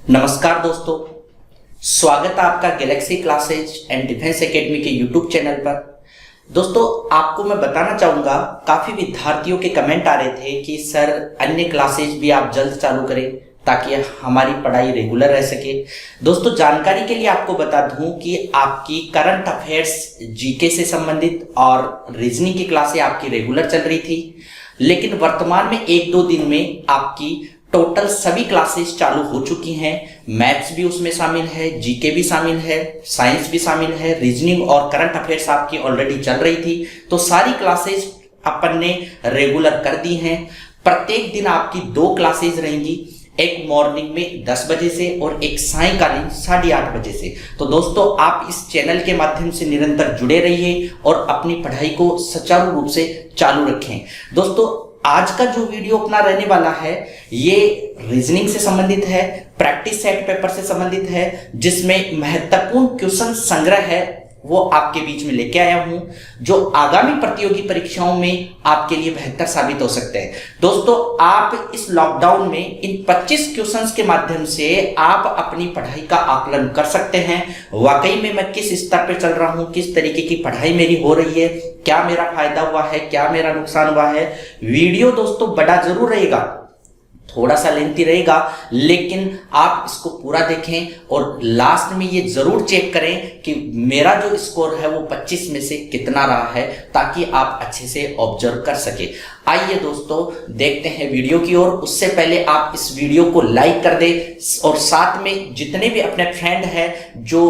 नमस्कार दोस्तों, स्वागत है आपका Galaxy classes and defence academy के यूट्यूब चैनल पर। दोस्तों, आपको मैं बताना चाहूँगा, काफ़ी विद्यार्थियों के कमेंट आ रहे थे कि सर अन्य क्लासेज भी आप जल्द चालू करें ताकि हमारी पढ़ाई रेगुलर रह सके। दोस्तों, जानकारी के लिए आपको बता दूं कि आपकी करंट अफेयर्स जीके से संबंधित और रीजनिंग की क्लासें आपकी रेगुलर चल रही थी, लेकिन वर्तमान में 1-2 दिन में आपकी टोटल सभी क्लासेस चालू हो चुकी हैं। मैथ्स भी उसमें शामिल है, जीके भी शामिल है, साइंस भी शामिल है, रीजनिंग और करंट अफेयर्स आपकी ऑलरेडी चल रही थी। तो सारी क्लासेस अपन ने रेगुलर कर दी हैं। प्रत्येक दिन आपकी 2 क्लासेस रहेंगी, एक मॉर्निंग में 10 बजे से और एक सायंकालीन 8:30 बजे से। तो दोस्तों, आप इस चैनल के माध्यम से निरंतर जुड़े रहिए और अपनी पढ़ाई को सुचारू रूप से चालू रखें। दोस्तों, आज का जो वीडियो अपना रहने वाला है ये रीजनिंग से संबंधित है, प्रैक्टिस सेट पेपर से संबंधित है, जिसमें महत्वपूर्ण क्वेश्चन संग्रह है वो आपके बीच में लेके आया हूं, जो आगामी प्रतियोगी परीक्षाओं में आपके लिए बेहतर साबित हो सकते हैं। दोस्तों, आप इस लॉकडाउन में इन 25 क्वेश्चंस के माध्यम से आप अपनी पढ़ाई का आकलन कर सकते हैं। वाकई में मैं किस स्तर पर चल रहा हूं, किस तरीके की पढ़ाई मेरी हो रही है, क्या मेरा फायदा हुआ है, क्या मेरा नुकसान हुआ है। वीडियो दोस्तों बड़ा जरूर रहेगा, थोड़ा सा लेंथी रहेगा, लेकिन आप इसको पूरा देखें और लास्ट में ये जरूर चेक करें कि मेरा जो स्कोर है वो 25 में से कितना रहा है, ताकि आप अच्छे से ऑब्जर्व कर सके। आइए दोस्तों, देखते हैं वीडियो की ओर। उससे पहले आप इस वीडियो को लाइक कर दें और साथ में जितने भी अपने फ्रेंड हैं जो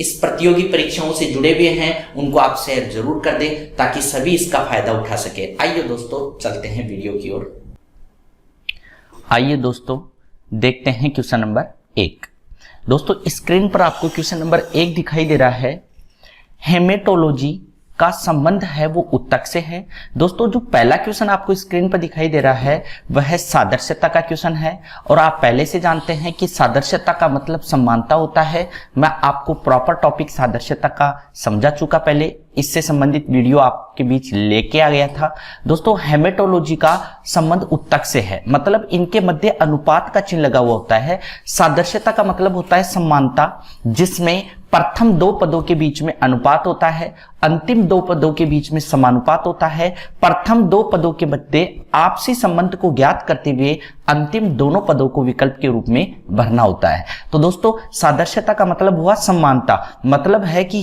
इस प्रतियोगी परीक्षाओं से जुड़े हुए हैं उनको आप शेयर जरूर कर दें, ताकि सभी इसका फायदा उठा सके। आइए दोस्तों, चलते हैं वीडियो की ओर। आइए दोस्तों, देखते हैं क्वेश्चन नंबर 1। दोस्तों, स्क्रीन पर आपको क्वेश्चन नंबर 1 दिखाई दे रहा है। हेमेटोलॉजी का संबंध है वो उत्तक से है। दोस्तों, जो पहला क्वेश्चन आपको स्क्रीन पर दिखाई दे रहा है वह सादृश्यता का क्वेश्चन है, और आप पहले से जानते हैं कि सादृश्यता का मतलब समानता होता है। मैं आपको प्रॉपर टॉपिक सादृश्यता का समझा चुका, पहले इससे संबंधित वीडियो आपके बीच लेके आ गया था। दोस्तों, हेमेटोलॉजी का संबंध उत्तक से है, मतलब इनके मध्य अनुपात का चिन्ह लगा हुआ होता है। सादृश्यता का मतलब होता है समानता, जिसमें प्रथम 2 पदों के बीच में अनुपात होता है, अंतिम 2 पदों के बीच में समानुपात होता है। प्रथम 2 पदों के मध्य आपसी संबंध को ज्ञात करते हुए अंतिम दोनों पदों को विकल्प के रूप में भरना होता है। तो दोस्तों, सादृश्यता का मतलब हुआ समानता, मतलब है कि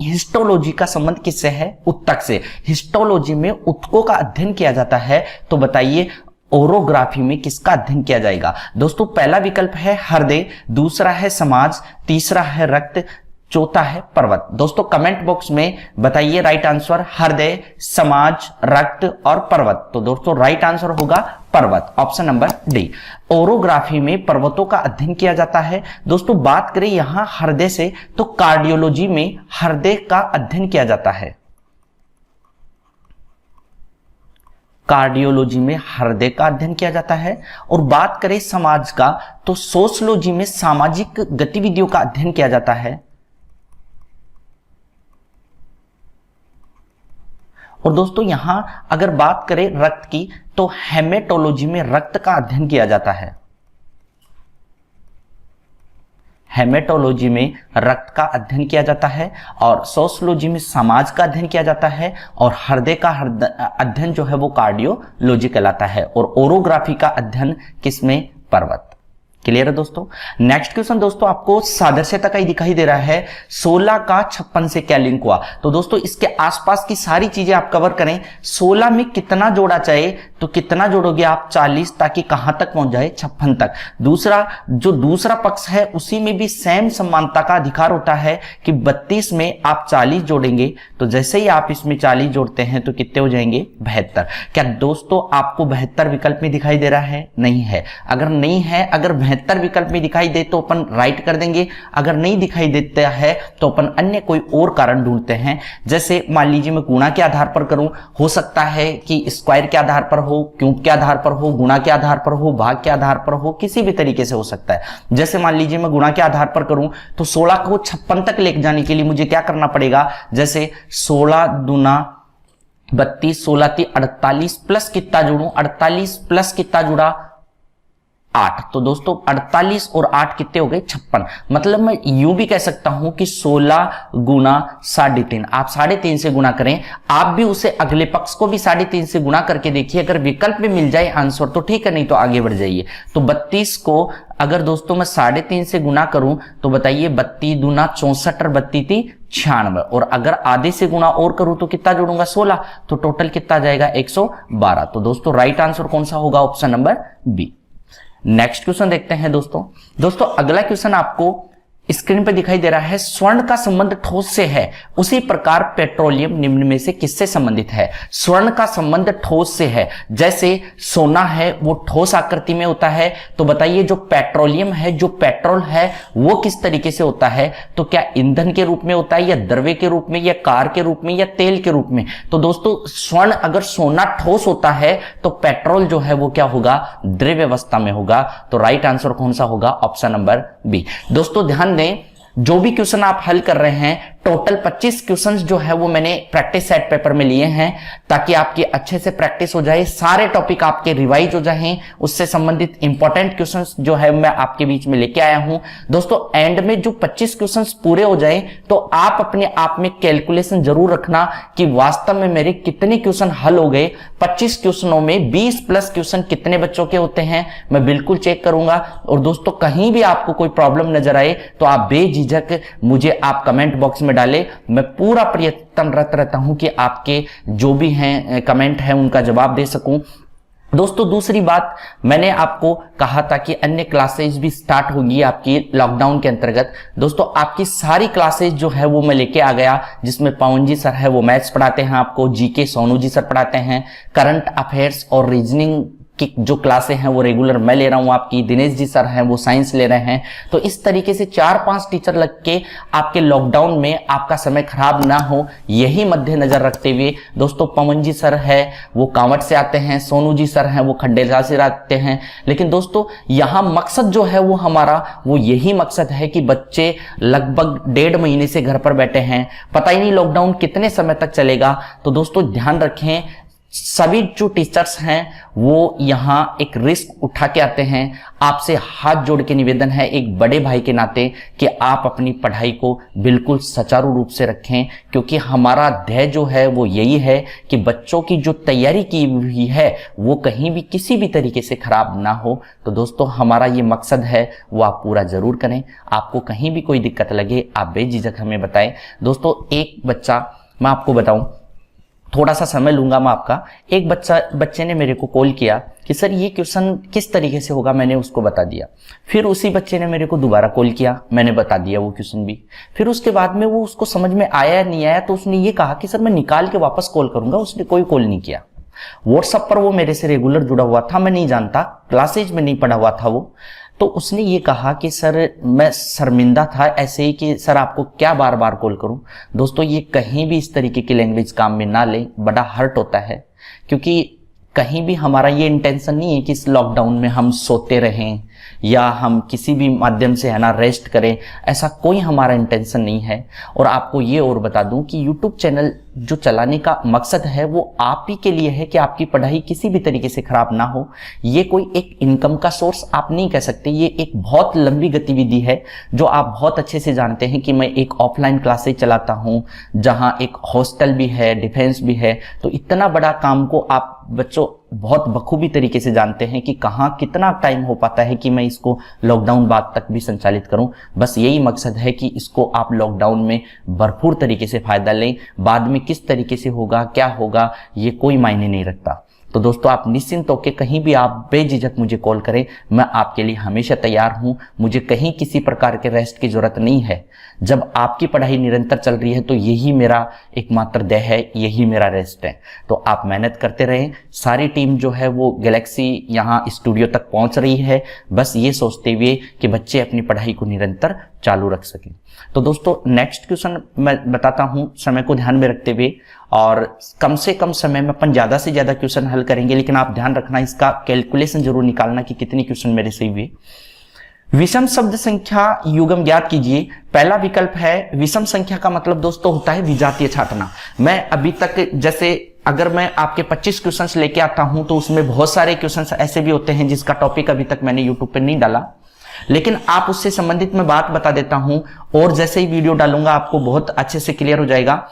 हिस्टोलॉजी का संबंध किससे है? उत्तक से। हिस्टोलॉजी में उत्तकों का अध्ययन किया जाता है, तो बताइए ओरोग्राफी में किसका अध्ययन किया जाएगा? दोस्तों, पहला विकल्प है हृदय, दूसरा है समाज, तीसरा है रक्त, चौथा है पर्वत। दोस्तों, कमेंट बॉक्स में बताइए राइट आंसर, हृदय, समाज, रक्त और पर्वत। तो दोस्तों, राइट आंसर होगा पर्वत, ऑप्शन नंबर डी। ओरोग्राफी में पर्वतों का अध्ययन किया जाता है। दोस्तों, बात करें यहां हृदय से, तो कार्डियोलॉजी में हृदय का अध्ययन किया जाता है। कार्डियोलॉजी में हृदय का अध्ययन किया जाता है। और बात करें समाज का, तो सोशियोलॉजी में सामाजिक गतिविधियों का अध्ययन किया जाता है। और दोस्तों, यहां अगर बात करें रक्त की, तो हेमेटोलॉजी में रक्त का अध्ययन किया जाता है। हेमेटोलॉजी में रक्त का अध्ययन किया जाता है, और सोशियोलॉजी में समाज का अध्ययन किया जाता है, और हृदय का अध्ययन जो है वो कार्डियोलॉजी कहलाता है, और ओरोग्राफी का अध्ययन किसमें? पर्वत। क्लियर है दोस्तों? नेक्स्ट क्वेश्चन दोस्तों आपको सादृश्यता का ही दिखाई दे रहा है। 16 का 56 से क्या लिंक हुआ? तो दोस्तों, इसके आसपास की सारी चीजें आप कवर करें। 16 में कितना जोड़ा चाहे, तो कितना जोड़ोगे आप? 40, ताकि कहां तक पहुंच जाए? 56 तक। दूसरा, जो दूसरा पक्ष है उसी में भी सेम समानता का अधिकार होता है कि 32 में आप 40 जोड़ेंगे, तो जैसे ही आप इसमें 40 जोड़ते हैं तो कितने हो जाएंगे? 72। क्या दोस्तों आपको 72 विकल्प में दिखाई दे रहा है? नहीं है। अगर नहीं है, अगर 72 विकल्प में दिखाई दे तो अपन राइट कर देंगे, अगर नहीं दिखाई देता है तो अपन अन्य कोई और कारण ढूंढते हैं। जैसे मान लीजिए मैं गुणा के आधार पर करूं, हो सकता है कि स्क्वायर के आधार पर हो, क्यूब के आधार पर हो, गुणा के आधार पर हो, भाग के आधार पर हो, किसी भी तरीके से हो सकता है। जैसे मान लीजिए मैं गुणा के आधार पर करूं, तो 16 को 56 तक ले जाने के लिए मुझे क्या करना पड़ेगा? जैसे 16 दूना 32, 16 × 3 = 48 प्लस कितना जोड़ू? 48 प्लस कितना जुड़ा? 8। तो दोस्तों 48 और 8 कितने हो गए 56। मतलब मैं यूं भी कह सकता हूं कि 16 गुना 3.5। आप 3.5 से गुना करें, आप भी उसे अगले पक्ष को भी 3.5 से गुना करके देखिए। अगर विकल्प में मिल जाए आंसर तो ठीक है, नहीं तो आगे बढ़ जाइए। तो 32 को अगर दोस्तों मैं 3.5 से गुना करूं तो बताइए 32 दूना 64 और 32 96। और अगर आधे से गुना और करूं तो कितना जोड़ूंगा 16, तो टोटल कितना जाएगा 112। तो दोस्तों राइट आंसर कौन सा होगा? Option number B. Next question देखते हैं दोस्तों अगला क्वेश्चन आपको स्क्रीन पर दिखाई दे रहा है। स्वर्ण का संबंध ठोस से है, उसी प्रकार पेट्रोलियम निम्न में से किससे संबंधित है? स्वर्ण का संबंध ठोस से है, जैसे सोना है वो ठोस आकृति में होता है, तो बताइए जो पेट्रोलियम है, जो पेट्रोल है वो किस तरीके से होता है? तो क्या ईंधन के रूप में होता है, या द्रव्य के रूप में, या कार के रूप में, या तेल के रूप में? तो दोस्तों स्वर्ण अगर सोना ठोस होता है तो पेट्रोल जो है वो क्या होगा? द्रव्य अवस्था में होगा। तो राइट आंसर कौन सा होगा? Option number B. दोस्तों ध्यान दें, जो भी क्वेश्चन आप हल कर रहे हैं, टोटल 25 क्वेश्चंस जो है वो मैंने प्रैक्टिस सेट पेपर में लिए हैं, ताकि आपकी अच्छे से प्रैक्टिस हो जाए, सारे टॉपिक आपके रिवाइज हो जाएं, उससे संबंधित इंपॉर्टेंट क्वेश्चंस जो है मैं आपके बीच में लेके आया हूं। दोस्तों एंड में जो 25 क्वेश्चंस पूरे हो जाएं तो आप अपने आप में कैलकुलेशन जरूर रखना कि वास्तव में मेरे कितने क्वेश्चन हल हो गए। 25 क्वेश्चनों में 20 प्लस क्वेश्चन कितने बच्चों के होते हैं मैं बिल्कुल चेक करूंगा। और दोस्तों कहीं भी आपको कोई प्रॉब्लम नजर आए तो आप बेझिझक मुझे आप कमेंट बॉक्स में डाले। मैं पूरा प्रयत्नरत रहता हूं कि आपके जो भी हैं कमेंट हैं उनका जवाब दे सकूं। दोस्तों दूसरी बात, मैंने आपको कहा था कि अन्य क्लासेज भी स्टार्ट होगी आपकी लॉकडाउन के अंतर्गत। दोस्तों आपकी सारी क्लासेज जो है वो मैं लेके आ गया, जिसमें पवन जी सर है वो मैथ्स पढ़ाते हैं आपको, जीके सोनू जी सर पढ़ाते हैं, करंट अफेयर्स और रीजनिंग की जो क्लासें हैं वो रेगुलर मैं ले रहा हूं आपकी, दिनेश जी सर हैं वो साइंस ले रहे हैं। तो इस तरीके से 4-5 टीचर लग के आपके लॉकडाउन में आपका समय खराब ना हो, यही मद्देनजर रखते हुए दोस्तों पवन जी सर है वो कांवट से आते हैं, सोनू जी सर हैं वो खंडेला से आते हैं। लेकिन दोस्तों यहां मकसद जो है वो हमारा वो यही मकसद है कि बच्चे लगभग 1.5 महीने से घर पर बैठे हैं, पता ही नहीं लॉकडाउन कितने समय तक चलेगा। तो दोस्तों ध्यान रखें, सभी जो टीचर्स हैं वो यहाँ एक रिस्क उठा के आते हैं। आपसे हाथ जोड़ के निवेदन है एक बड़े भाई के नाते कि आप अपनी पढ़ाई को बिल्कुल सुचारू रूप से रखें, क्योंकि हमारा ध्येय जो है वो यही है कि बच्चों की जो तैयारी की हुई है वो कहीं भी किसी भी तरीके से खराब ना हो। तो दोस्तों हमारा ये मकसद है वो आप पूरा जरूर करें। आपको कहीं भी कोई दिक्कत लगे आप बेझिझक हमें बताएं। दोस्तों एक बच्चा, मैं आपको बताऊं, थोड़ा सा समय लूंगा मैं आपका। एक बच्चे ने मेरे को कॉल किया कि सर ये क्वेश्चन किस तरीके से होगा, मैंने उसको बता दिया। फिर उसी बच्चे ने मेरे को दोबारा कॉल किया, मैंने बता दिया वो क्वेश्चन भी। फिर उसके बाद में वो उसको समझ में आया नहीं आया तो उसने ये कहा कि सर मैं निकाल के वापस कॉल करूंगा। उसने कोई कॉल नहीं किया। व्हाट्सएप पर वो मेरे से रेगुलर जुड़ा हुआ था, मैं नहीं जानता, क्लासेज में नहीं पढ़ा हुआ था वो। तो उसने ये कहा कि सर मैं शर्मिंदा था ऐसे ही कि सर आपको क्या बार बार कॉल करूं। दोस्तों ये कहीं भी इस तरीके की लैंग्वेज काम में ना लें, बड़ा हर्ट होता है, क्योंकि कहीं भी हमारा ये इंटेंशन नहीं है कि इस लॉकडाउन में हम सोते रहें या हम किसी भी माध्यम से है ना रेस्ट करें, ऐसा कोई हमारा इंटेंशन नहीं है। और आपको ये और बता दूं कि YouTube चैनल जो चलाने का मकसद है वो आप ही के लिए है कि आपकी पढ़ाई किसी भी तरीके से खराब ना हो। ये कोई एक इनकम का सोर्स आप नहीं कह सकते, ये एक बहुत लंबी गतिविधि है जो आप बहुत अच्छे से जानते हैं कि मैं एक ऑफलाइन क्लासेज चलाता हूँ जहाँ एक हॉस्टल भी है, डिफेंस भी है। तो इतना बड़ा काम को आप बच्चों बहुत बखूबी तरीके से जानते हैं कि कहाँ कितना टाइम हो पाता है कि मैं इसको लॉकडाउन बाद तक भी संचालित करूं। बस यही मकसद है कि इसको आप लॉकडाउन में भरपूर तरीके से फायदा लें। बाद में किस तरीके से होगा, क्या होगा, ये कोई मायने नहीं रखता। तो दोस्तों आप निश्चिंत होकर कहीं भी आप बेझिझक मुझे कॉल करें, मैं आपके लिए हमेशा तैयार हूं। मुझे कहीं किसी प्रकार के रेस्ट की जरूरत नहीं है। जब आपकी पढ़ाई निरंतर चल रही है तो यही मेरा एकमात्र ध्येय है, यही मेरा रेस्ट है। तो आप मेहनत करते रहें। सारी टीम जो है वो गैलेक्सी यहाँ स्टूडियो तक पहुंच रही है, बस ये सोचते हुए कि बच्चे अपनी पढ़ाई को निरंतर चालू रख सकें। तो दोस्तों नेक्स्ट क्वेश्चन मैं बताता हूं समय को ध्यान में रखते हुए, और कम से कम समय में अपन ज्यादा से ज्यादा क्वेश्चन हल करेंगे, लेकिन आप ध्यान रखना इसका कैलकुलेशन जरूर निकालना कि कितनी क्वेश्चन मेरे सही हुए। विषम शब्द संख्या युग्म ज्ञात कीजिए। पहला विकल्प है विषम संख्या का मतलब दोस्तों होता है विजातीय छांटना। मैं अभी तक जैसे अगर मैं आपके 25 क्वेश्चंस लेके आता हूं तो उसमें बहुत सारे क्वेश्चंस ऐसे भी होते हैं जिसका टॉपिक अभी तक मैंने यूट्यूब पे नहीं डाला, लेकिन आप उससे संबंधित मैं बात बता देता हूं और जैसे ही वीडियो डालूंगा आपको बहुत अच्छे से क्लियर हो जाएगा।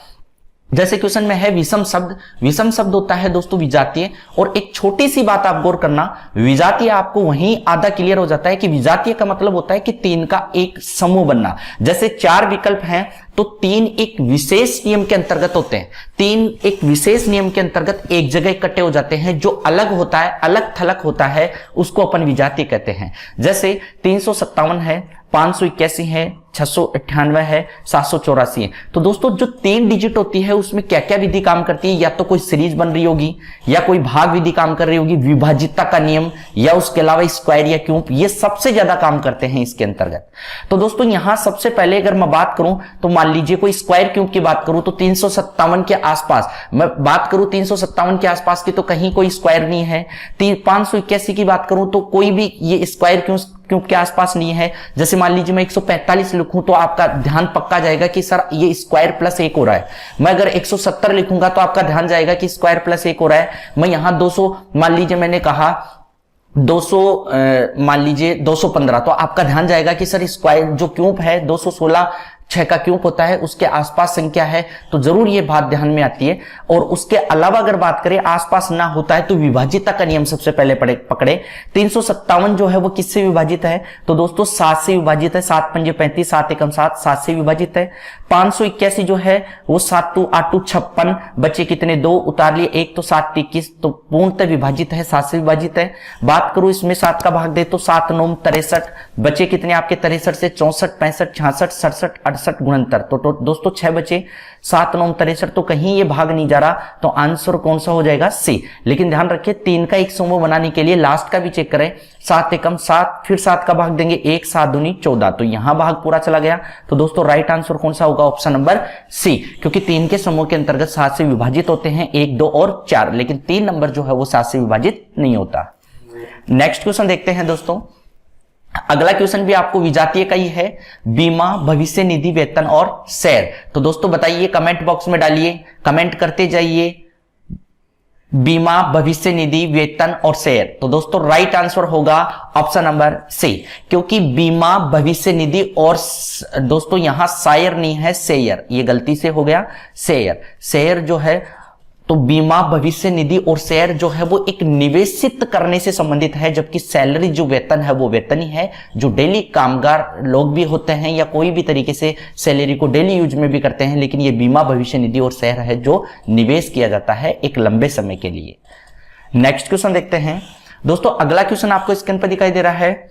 जैसे क्वेश्चन में है विषम शब्द। विषम शब्द होता है दोस्तों विजातीय, और एक छोटी सी बात आप गौर करना, विजातीय आपको वहीं आधा क्लियर हो जाता है कि विजातीय का मतलब होता है कि तीन का एक समूह बनना। जैसे 4 विकल्प हैं तो 3 एक विशेष नियम के अंतर्गत होते हैं, 3 एक विशेष नियम के अंतर्गत एक जगह इकट्ठे हो जाते हैं। जो अलग होता है, अलग थलग होता है, उसको अपन विजातीय कहते हैं। जैसे 357 है, 581 है, 698 है, 784 है। तो दोस्तों जो 3 डिजिट होती है उसमें क्या क्या विधि काम करती है? या तो कोई सीरीज बन रही होगी, या कोई भाग विधि काम कर रही होगी, विभाजितता का नियम, या उसके अलावा स्क्वायर या क्यूब, ये सबसे ज्यादा काम करते हैं इसके अंतर्गत। तो दोस्तों यहां सबसे पहले अगर मैं बात करूं तो मान लीजिए कोई स्क्वायर क्यूब की बात करूं तो 357 के आसपास, मैं बात करूं 357 के आसपास की तो कहीं कोई स्क्वायर नहीं है। 581 की बात करूं तो कोई भी ये स्क्वायर क्यूब के आसपास नहीं है। जैसे मान लीजिए मैं 145 लिखूं तो आपका ध्यान पक्का जाएगा कि सर ये स्क्वायर प्लस 1 हो रहा है। मैं अगर 170 लिखूंगा तो आपका ध्यान जाएगा कि स्क्वायर प्लस 1 हो रहा है। मैं यहां 200 मान लीजिए मैंने कहा 200 मान लीजिए 215, तो आपका ध्यान जाएगा कि सर स्क्वायर जो क्यूब है 216 6 का क्यूब होता है, उसके आसपास संख्या है, तो जरूर ये बात ध्यान में आती है। और उसके अलावा अगर बात करें आसपास ना होता है तो विभाजितता का नियम सबसे पहले पकड़े। 357 जो है वो किससे विभाजित है? तो दोस्तों 7 से विभाजित है। 7 पंजे 35, 7 एकम 7, 7 से विभाजित है। 581 जो है वो 7 2 8 2 56, बचे कितने? 2 उतार लिए 1, तो 7 21, तो पूर्णतः विभाजित है, 7 से विभाजित है। बात करूं इसमें 7 का भाग दे तो 7 9 63, बचे कितने आपके 63 से? 64 65 66 67 68 गुणनतर, तो दोस्तों 6 बचे। 7 9 63, तो कहीं ये भाग नहीं जा रहा, तो आंसर कौन सा हो जाएगा? सी। लेकिन ध्यान रखिए 3 का एक समूह बनाने के लिए लास्ट का भी चेक करें। 7 एकम 7, फिर 7 का भाग देंगे 1, 7 दूनी 14, तो यहां भाग पूरा चला गया। तो दोस्तों राइट आंसर कौन सा होगा? ऑप्शन नंबर सी, क्योंकि 3 के समूह के अंतर्गत 7 से विभाजित होते हैं 1 2 और 4, लेकिन 3 नंबर जो है वो 7 से विभाजित नहीं होता। नेक्स्ट क्वेश्चन देखते हैं दोस्तों। अगला क्वेश्चन भी आपको विजातीय का ही है, बीमा, भविष्य निधि, वेतन और शेयर। तो दोस्तों बताइए, कमेंट बॉक्स में डालिए, कमेंट करते जाइए, बीमा, भविष्य निधि, वेतन और शेयर। तो दोस्तों राइट आंसर होगा ऑप्शन नंबर सी, क्योंकि बीमा, भविष्य निधि और दोस्तों यहां शायर नहीं है, शेयर, ये गलती से हो गया शेयर। शेयर जो है तो बीमा, भविष्य निधि और शेयर जो है वो एक निवेशित करने से संबंधित है, जबकि सैलरी जो वेतन है वो वेतन ही है। जो डेली कामगार लोग भी होते हैं या कोई भी तरीके से सैलरी को डेली यूज में भी करते हैं, लेकिन ये बीमा, भविष्य निधि और शेयर है जो निवेश किया जाता है एक लंबे समय के लिए। नेक्स्ट क्वेश्चन देखते हैं दोस्तों। अगला क्वेश्चन आपको स्क्रीन पर दिखाई दे रहा है।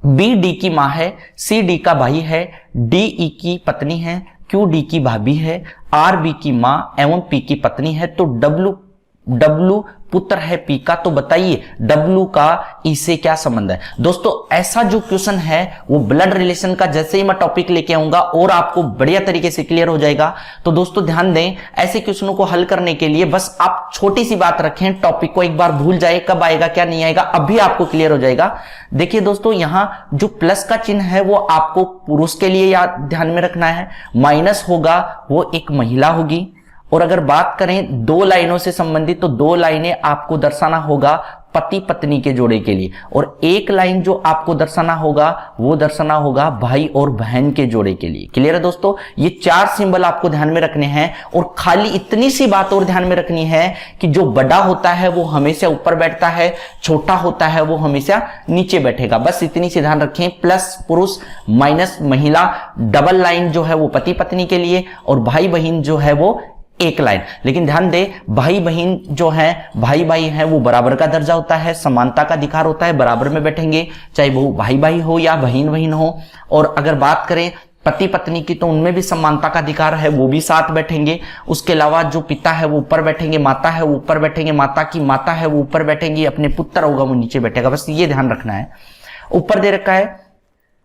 बी डी की मां है, सी डी का भाई है, डी ई की पत्नी है, क्यू डी की भाभी है, आर बी की मां एवं पी की पत्नी है, तो डब्लू पुत्र है पी का। तो बताइए डब्लू का ई से क्या संबंध है? दोस्तों ऐसा जो क्वेश्चन है वो ब्लड रिलेशन का जैसे ही मैं टॉपिक लेके आऊंगा और आपको बढ़िया तरीके से क्लियर हो जाएगा। तो दोस्तों ध्यान दें, ऐसे क्वेश्चनों को हल करने के लिए बस आप छोटी सी बात रखें, टॉपिक को एक बार भूल जाए, कब आएगा क्या नहीं आएगा अभी आपको क्लियर हो जाएगा। देखिए दोस्तों, यहां जो प्लस का चिन्ह है वो आपको पुरुष के लिए याद ध्यान में रखना है, माइनस होगा वो एक महिला होगी। और अगर बात करें 2 लाइनों से संबंधित तो 2 लाइनें आपको दर्शाना होगा पति पत्नी के जोड़े के लिए, और 1 लाइन जो आपको दर्शाना होगा वो दर्शाना होगा भाई और बहन के जोड़े के लिए। क्लियर है दोस्तों? ये 4 सिंबल आपको ध्यान में रखने हैं, और खाली इतनी सी बात और ध्यान में रखनी है कि जो बड़ा होता है वो हमेशा ऊपर बैठता है, छोटा होता है वो हमेशा नीचे बैठेगा। बस इतनी सी ध्यान रखें, प्लस पुरुष, माइनस महिला, डबल लाइन जो है वो पति पत्नी के लिए, और भाई बहन जो है वो 1 लाइन। लेकिन ध्यान दे, भाई बहन जो है, भाई भाई है वो बराबर का दर्जा होता है, समानता का अधिकार होता है, बराबर में बैठेंगे, चाहे वो भाई भाई हो या बहन बहन हो। और अगर बात करें पति पत्नी की तो उनमें भी समानता का अधिकार है, वो भी साथ बैठेंगे। उसके अलावा जो पिता है वो ऊपर बैठेंगे, माता है वो ऊपर बैठेंगे, माता की माता है वो ऊपर बैठेंगी, अपने पुत्र होगा वो नीचे बैठेगा। बस ये ध्यान रखना है। ऊपर दे रखा है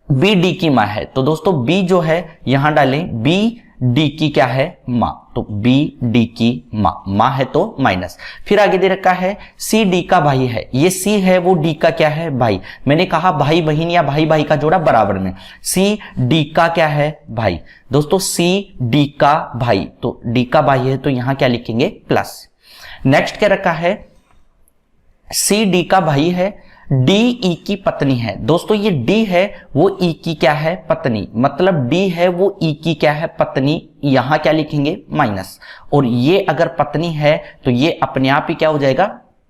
बी डी की मां है, तो दोस्तों बी जो है यहां डालें, बी डी की क्या है? मां, तो बी डी की मां, मां है तो माइनस। फिर आगे दे रखा है सी डी का भाई है, ये सी है वो डी का क्या है? भाई। मैंने कहा भाई बहन या भाई भाई का जोड़ा बराबर में, सी डी का क्या है? भाई। दोस्तों सी डी का भाई, तो डी का भाई है तो यहां क्या लिखेंगे? प्लस। नेक्स्ट क्या रखा है, सी डी का भाई है, डी ई की पत्नी है। दोस्तों ये डी है वो ई की क्या है, पत्नी, मतलब डी है वो ई की क्या है, पत्नी। यहां क्या लिखेंगे, माइनस, और ये अगर पत्नी है तो ये अपने आप ही क्या हो जाएगा,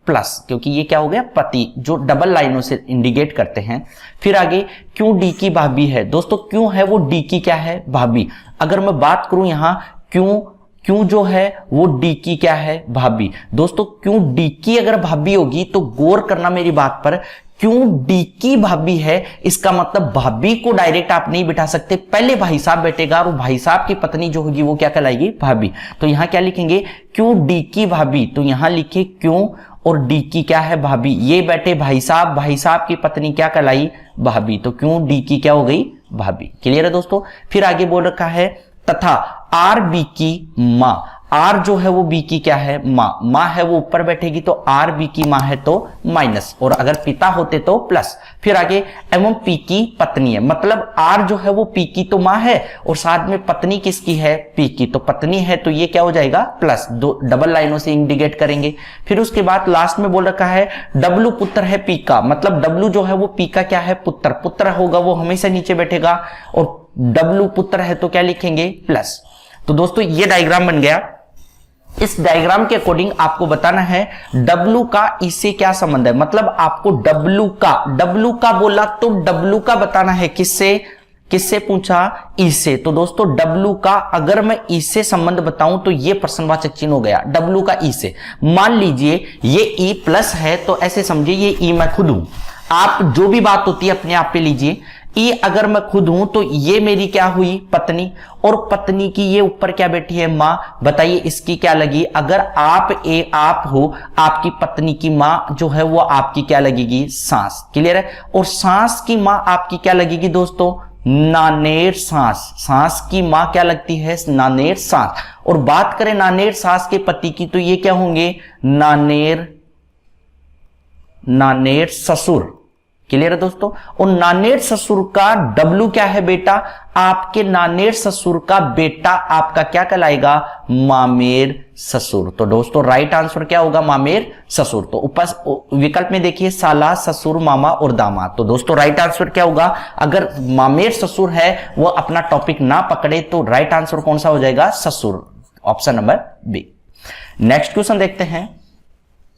प्लस, क्योंकि ये क्या हो गया, पति, जो डबल लाइनों से इंडिकेट करते हैं। फिर आगे क्यों डी की भाभी है। दोस्तों क्यों है वो डी की क्या है, भाभी। अगर मैं बात करूं यहां क्यों जो है वो डी की क्या है, भाभी। दोस्तों क्यों डी की अगर भाभी होगी तो गौर करना मेरी बात पर, क्यों डी की भाभी है, इसका मतलब भाभी को डायरेक्ट आप नहीं बिठा सकते, पहले भाई साहब बैठेगा और भाई साहब की पत्नी जो होगी वो क्या कहलाएगी, भाभी। तो यहां क्या लिखेंगे, क्यों डी की भाभी, तो यहां लिखे क्यों और डी की क्या है, भाभी। ये बैठे भाई साहब की पत्नी क्या कहलाई, भाभी, तो क्यों डी की क्या हो गई, भाभी। क्लियर है दोस्तों। फिर आगे बोल रखा है तथा आर बी की मां, आर जो है वो बी की क्या है, मां है वो ऊपर बैठेगी, तो आर बी की मां है तो माइनस, और अगर पिता होते तो प्लस। फिर आगे एवं पी की पत्नी है, मतलब आर जो है वो पी की तो मां है और साथ में पत्नी किसकी है, पी की, तो पत्नी है तो ये क्या हो जाएगा, प्लस, दो डबल लाइनों से इंडिकेट करेंगे। फिर उसके बाद लास्ट में बोल रखा है डब्लू पुत्र है पी का, मतलब डब्लू जो है वो पी का क्या है, पुत्र होगा वो हमेशा नीचे बैठेगा, और डब्लू पुत्र है तो क्या लिखेंगे, प्लस। तो दोस्तों ये डायग्राम बन गया। इस डायग्राम के अकॉर्डिंग आपको बताना है W का इससे क्या संबंध है, मतलब आपको W का बोला तो W का बताना है, किससे पूछा, ई से। तो दोस्तों W का अगर मैं ई से संबंध बताऊं तो ये प्रश्नवाचक चिन्ह हो गया, W का ई से। मान लीजिए ये ई प्लस है तो ऐसे समझिए ये ई मैं खुद हूं, आप जो भी बात होती है अपने आप पे लीजिए। ई अगर मैं खुद हूं तो ये मेरी क्या हुई, पत्नी, और पत्नी की ये ऊपर क्या बैठी है, मां। बताइए इसकी क्या लगी, अगर आप हो, आपकी पत्नी की मां जो है वो आपकी क्या लगेगी, सास। क्लियर है। और सास की मां आपकी क्या लगेगी दोस्तों, नानेर सास। सास की मां क्या लगती है, नानेर सास। और बात करें नानेर सास के पति की तो ये क्या होंगे, नानेर ससुर। क्लियर है दोस्तों। और नानेर ससुर का W क्या है बेटा, आपके नानेर ससुर का बेटा आपका क्या कहलाएगा, मामेर ससुर। तो दोस्तों राइट आंसर क्या होगा, मामेर ससुर। तो ऊपर विकल्प में देखिए साला, ससुर, मामा और दामाद। तो दोस्तों राइट आंसर क्या होगा, अगर मामेर ससुर है वो अपना टॉपिक ना पकड़े तो राइट आंसर कौन सा हो जाएगा, ससुर, option number B. Next question देखते हैं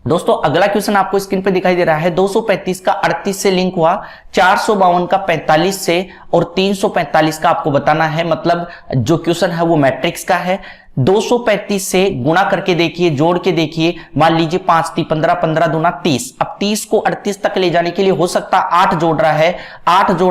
दोस्तों। अगला क्वेश्चन आपको स्क्रीन पे दिखाई दे रहा है, 235 का 38 से लिंक हुआ, 452 का 45 से और 345 का आपको बताना है, मतलब जो क्वेश्चन है वो मैट्रिक्स का है। 235 से गुणा करके देखिए, जोड़ के देखिए। मान लीजिए 5 × 15, 15 दूना 30। अब 30 को 38 तक ले जाने के लिए हो सकता है 8 जोड़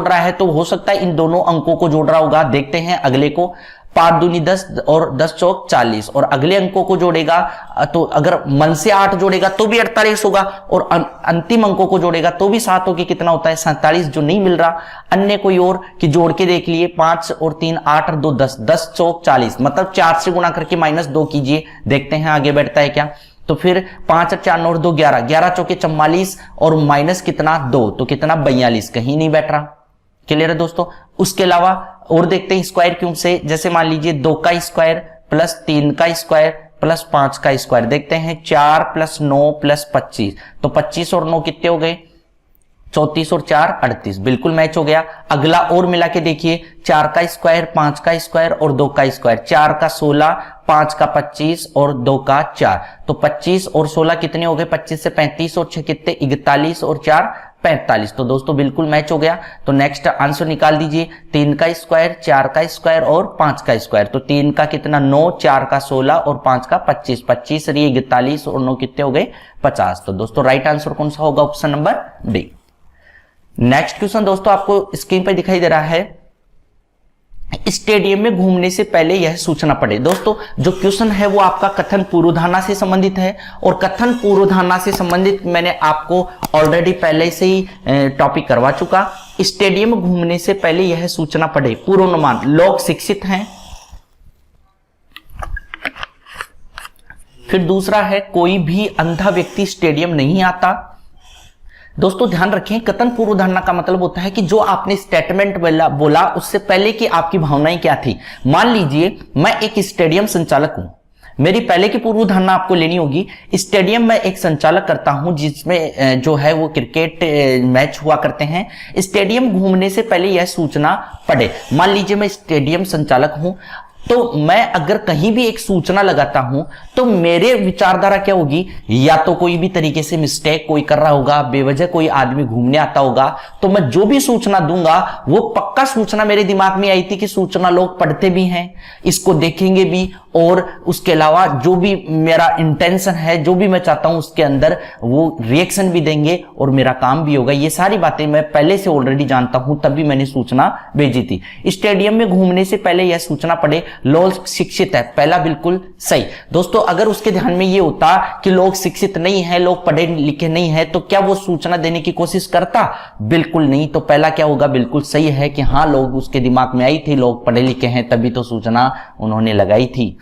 रहा है, तो हो सकता है इन दोनों अंकों को जोड़ रहा होगा। देखते हैं अगले को, 5 दूनी 10 और 10 चौक 40, और अगले अंकों को जोड़ेगा तो अगर मन से 8 जोड़ेगा तो भी 48 होगा, और अंतिम अंकों को जोड़ेगा तो भी 7 होके कितना होता है, 47, जो नहीं मिल रहा। अन्य कोई और कि जोड़ के देख लिए, 5 और 3 8 और 2 10, 10 चौक 40, मतलब 4 से गुणा करके -2 कीजिए, देखते हैं आगे बैठता है क्या। तो फिर 5 और 4 और 2 11, 11 चौके 44 और माइनस कितना 2, तो कितना 42, कहीं नहीं बैठ रहा। क्लियर है दोस्तों। उसके अलावा और देखते हैं स्क्वायर क्यूब से, जैसे मान लीजिए 2 का स्क्वायर प्लस 3 का स्क्वायर प्लस 5 का स्क्वायर। देखते हैं 4 + 9 + 25, तो 25 और 9 कितने हो गए, 34 और 4 38, बिल्कुल मैच हो गया। अगला और मिला के देखिए, 4 का स्क्वायर 5 का स्क्वायर और 2 का स्क्वायर, 4 का 16 5 का 25 और 2 का 4, तो 25 और 16 कितने हो गए, 25 से 35 और 6 कितने 41 और 4 45, तो दोस्तों बिल्कुल मैच हो गया। तो नेक्स्ट आंसर निकाल दीजिए, 3 का स्क्वायर 4 का स्क्वायर और 5 का स्क्वायर, तो 3 का कितना 9, 4 का 16 और 5 का 25, 25 रही 41 और 9 कितने हो गए 50। तो दोस्तों राइट आंसर कौन सा होगा, option number D. Next question दोस्तों आपको स्क्रीन पर दिखाई दे रहा है, स्टेडियम में घूमने से पहले यह सूचना पढ़े। दोस्तों जो क्वेश्चन है वो आपका कथन पूर्वधारणा से संबंधित है, और कथन पूर्वधारणा से संबंधित मैंने आपको ऑलरेडी पहले से ही टॉपिक करवा चुका। स्टेडियम में घूमने से पहले यह सूचना पढ़े, पूर्वानुमान, लोग शिक्षित हैं। फिर दूसरा है, कोई भी अंधा व्यक्ति स्टेडियम नहीं आता। दोस्तों ध्यान रखें, कथन पूर्वधारणा का मतलब होता है कि जो आपने स्टेटमेंट बोला उससे पहले की आपकी भावनाएं क्या थी। मान लीजिए मैं एक स्टेडियम संचालक हूं, मेरी पहले की पूर्व धारणा आपको लेनी होगी। स्टेडियम में एक संचालक करता हूं जिसमें जो है वो क्रिकेट मैच हुआ करते हैं। स्टेडियम घूमने से पहले यह सूचना पढ़े। मान लीजिए मैं स्टेडियम संचालक हूं, तो मैं अगर कहीं भी एक सूचना लगाता हूं तो मेरे विचारधारा क्या होगी, या तो कोई भी तरीके से मिस्टेक कोई कर रहा होगा, बेवजह कोई आदमी घूमने आता होगा, तो मैं जो भी सूचना दूंगा वो पक्का सूचना मेरे दिमाग में आई थी कि सूचना लोग पढ़ते भी हैं, इसको देखेंगे भी, और उसके अलावा जो भी मेरा इंटेंशन है, जो भी मैं चाहता हूं उसके अंदर वो रिएक्शन भी देंगे और मेरा काम भी होगा। ये सारी बातें मैं पहले से ऑलरेडी जानता हूं, तभी मैंने सूचना भेजी थी। स्टेडियम में घूमने से पहले यह सूचना पढ़े, लोग शिक्षित है, पहला बिल्कुल सही। दोस्तों अगर उसके ध्यान में ये होता कि लोग शिक्षित नहीं है, लोग पढ़े लिखे नहीं है, तो क्या वो सूचना देने की कोशिश करता? बिल्कुल नहीं। तो पहला क्या होगा, बिल्कुल सही है कि हाँ लोग उसके दिमाग में आई थी, लोग पढ़े लिखे हैं, तभी तो सूचना उन्होंने लगाई थी।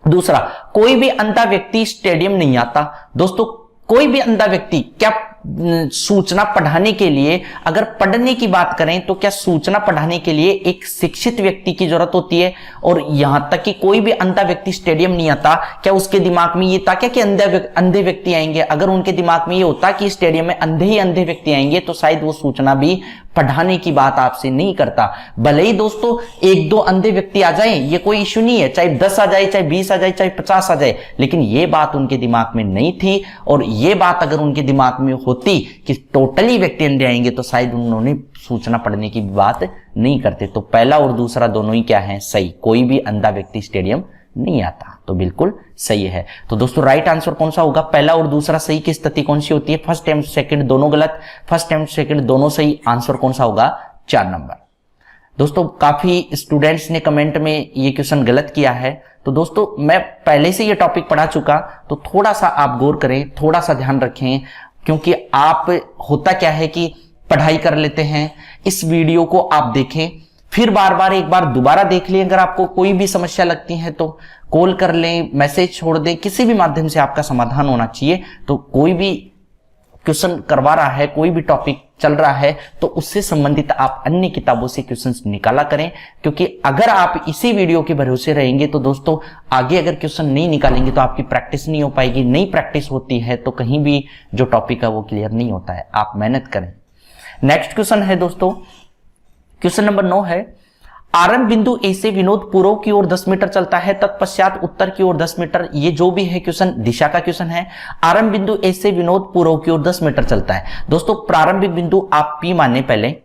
दूसरा, कोई भी अंधा व्यक्ति स्टेडियम नहीं आता। दोस्तों कोई भी अंधा व्यक्ति, क्या सूचना पढ़ाने के लिए, अगर पढ़ने की बात करें तो क्या सूचना पढ़ाने के लिए एक शिक्षित व्यक्ति की जरूरत होती है? और यहां तक कि कोई भी अंधा व्यक्ति स्टेडियम नहीं आता, क्या उसके दिमाग में ये था क्या कि अंधे व्यक्ति आएंगे? अगर उनके दिमाग में ये होता कि स्टेडियम में अंधे ही अंधे व्यक्ति आएंगे तो शायद वो सूचना भी पढ़ाने की बात आपसे नहीं करता। भले ही दोस्तों एक दो अंधे व्यक्ति आ जाएं, ये कोई इश्यू नहीं है, चाहे 10 आ जाए, चाहे 20 आ जाए, चाहे 50 आ जाए, लेकिन ये बात उनके दिमाग में नहीं थी। और ये बात अगर उनके दिमाग में होती कि टोटली व्यक्ति अंधे आएंगे तो शायद उन्होंने सूचना पढ़ने की बात नहीं करते। तो पहला और दूसरा दोनों ही क्या है, सही। कोई भी अंधा व्यक्ति स्टेडियम नहीं आता, तो बिल्कुल सही है। तो दोस्तों राइट आंसर कौन सा होगा? पहला और दूसरा सही की स्थिति कौन सी होती है? फर्स्ट एंड सेकंड दोनों गलत, फर्स्ट एंड सेकंड दोनों सही। आंसर कौन सा होगा? 4 नंबर। दोस्तों काफी स्टूडेंट्स ने कमेंट में ये क्वेश्चन गलत किया है। तो दोस्तों मैं पहले से ये टॉपिक पढ़ा चुका, तो थोड़ा सा आप गौर करें, थोड़ा सा ध्यान रखें, क्योंकि आप होता क्या है कि पढ़ाई कर लेते हैं, इस वीडियो को आप देखें, फिर बार बार एक बार दोबारा देख लें। अगर आपको कोई भी समस्या लगती है तो कॉल कर लें, मैसेज छोड़ दें, किसी भी माध्यम से आपका समाधान होना चाहिए। तो कोई भी क्वेश्चन करवा रहा है, कोई भी टॉपिक चल रहा है, तो उससे संबंधित आप अन्य किताबों से क्वेश्चंस निकाला करें, क्योंकि अगर आप इसी वीडियो के भरोसे रहेंगे तो दोस्तों आगे अगर क्वेश्चन नहीं निकालेंगे तो आपकी प्रैक्टिस नहीं हो पाएगी। नई प्रैक्टिस होती है तो कहीं भी जो टॉपिक है वो क्लियर नहीं होता है। आप मेहनत करें। नेक्स्ट क्वेश्चन है दोस्तों, क्वेश्चन नंबर 9 है, आरंभ बिंदु ए से विनोद पूर्व की ओर 10 मीटर चलता है, तत्पश्चात उत्तर की ओर 10 मीटर। ये जो भी है क्वेश्चन दिशा का क्वेश्चन है। आरंभ बिंदु ए से विनोद पूर्व की ओर 10 मीटर चलता है। दोस्तों प्रारंभिक बिंदु आप P माने पहले,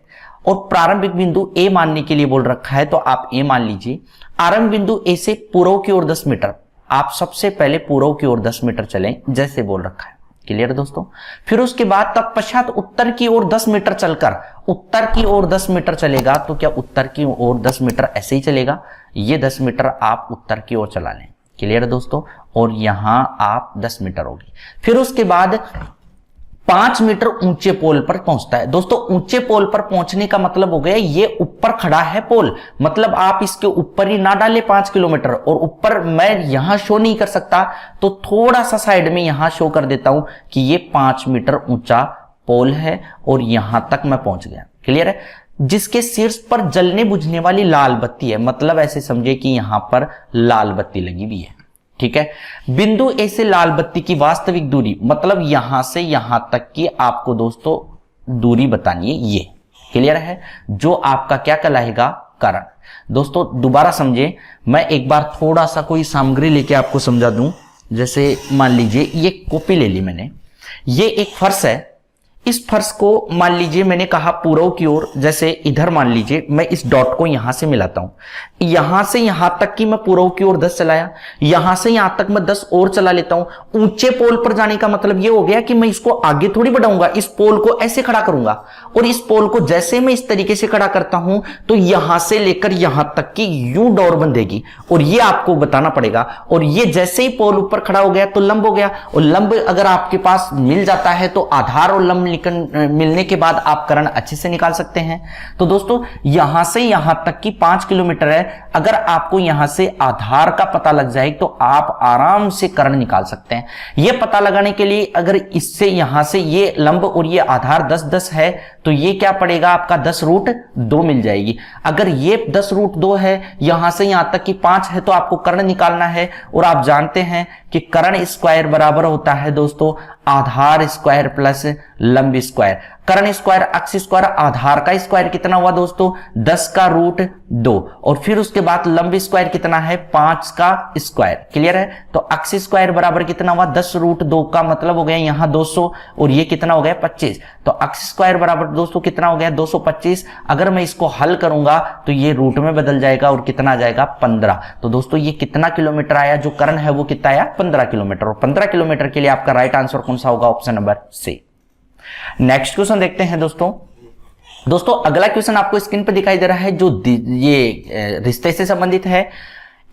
और प्रारंभिक बिंदु A मानने के लिए बोल रखा है तो आप A मान लीजिए। आरंभ बिंदु A से पूर्व की ओर 10 मीटर, आप सबसे पहले पूर्व की ओर 10 मीटर चलें जैसे बोल रखा है। क्लियर दोस्तों? फिर उसके बाद तत्पश्चात उत्तर की ओर 10 मीटर चलकर, उत्तर की ओर 10 मीटर चलेगा, तो क्या उत्तर की ओर 10 मीटर ऐसे ही चलेगा? ये 10 मीटर आप उत्तर की ओर चला लें। क्लियर दोस्तों? और यहां आप 10 मीटर होगी। फिर उसके बाद 5 मीटर ऊंचे पोल पर पहुंचता है। दोस्तों ऊंचे पोल पर पहुंचने का मतलब हो गया ये ऊपर खड़ा है पोल, मतलब आप इसके ऊपर ही ना डाले 5 किलोमीटर, और ऊपर मैं यहां शो नहीं कर सकता तो थोड़ा सा साइड में यहां शो कर देता हूं कि ये 5 मीटर ऊंचा पोल है और यहां तक मैं पहुंच गया। क्लियर है? जिसके शीर्ष पर जलने बुझने वाली लाल बत्ती है, मतलब ऐसे समझे कि यहां पर लाल बत्ती लगी हुई है। ठीक है? बिंदु ए से लाल बत्ती की वास्तविक दूरी, मतलब यहां से यहां तक की आपको दोस्तों दूरी बतानी है ये। क्लियर है? जो आपका क्या कहलाएगा? कारण। दोस्तों दोबारा समझे, मैं एक बार थोड़ा सा कोई सामग्री लेके आपको समझा दूं। जैसे मान लीजिए ये कॉपी ले ली मैंने, ये एक फर्श है, इस फर्श को मान लीजिए मैंने कहा पूर्व की ओर, जैसे इधर मान लीजिए मैं इस डॉट को यहां से मिलाता हूं, यहां से यहां तक की मैं पूर्व की ओर 10 चलाया, यहां से यहां तक मैं 10 और चला लेता हूं। ऊंचे पोल पर जाने का मतलब यह हो गया कि मैं इसको आगे थोड़ी बढ़ाऊंगा, इस पोल को ऐसे खड़ा करूंगा, और इस पोल को जैसे मैं इस तरीके से खड़ा करता हूं तो यहां से लेकर यहां तक की यूं डोर बंधेगी, और ये आपको बताना पड़ेगा। और ये जैसे ही पोल ऊपर खड़ा हो गया तो लंब हो गया, और लंब अगर आपके पास मिल जाता है तो आधार और लंब मिलने के बाद आप कर्ण अच्छे से निकाल सकते हैं। तो दोस्तों यहां से यहां तक की 5 किलोमीटर है, अगर आपको यहां से आधार का पता लग जाए तो आप आराम से कर्ण निकाल सकते हैं। यह पता लगाने के लिए अगर इससे यहां से ये लंब और ये आधार 10-10 है तो ये क्या पड़ेगा आपका 10√2 मिल जाएगी। अगर ये 10√2 है, यहां से यहां तक की 5 है तो आपको कर्ण निकालना है। और आप जानते हैं कि कर्ण स्क्वायर बराबर होता है दोस्तों आधार स्क्वायर प्लस लंब स्क्वायर। कर्ण स्क्वायर अक्ष स्क्वायर, आधार का स्क्वायर कितना हुआ दोस्तों 10 का √2, और फिर उसके बाद लंब स्क्वायर कितना है 5 का स्क्वायर। क्लियर है? तो अक्ष स्क्वायर बराबर कितना हुआ 10√2 का मतलब हो गया यहां 200 और ये कितना हो गया 25। तो अक्ष स्क्वायर बराबर दोस्तों कितना हो गया 225। अगर मैं इसको हल करूंगा तो ये रूट में बदल जाएगा और कितना आ जाएगा 15। तो दोस्तों ये कितना किलोमीटर आया, जो कर्ण है वो कितना आया 15 किलोमीटर। और 15 किलोमीटर के लिए आपका राइट आंसर कौन सा होगा? Option number C. Next question देखते हैं दोस्तों अगला क्वेश्चन आपको स्क्रीन पर दिखाई दे रहा है जो ये रिश्ते से संबंधित है।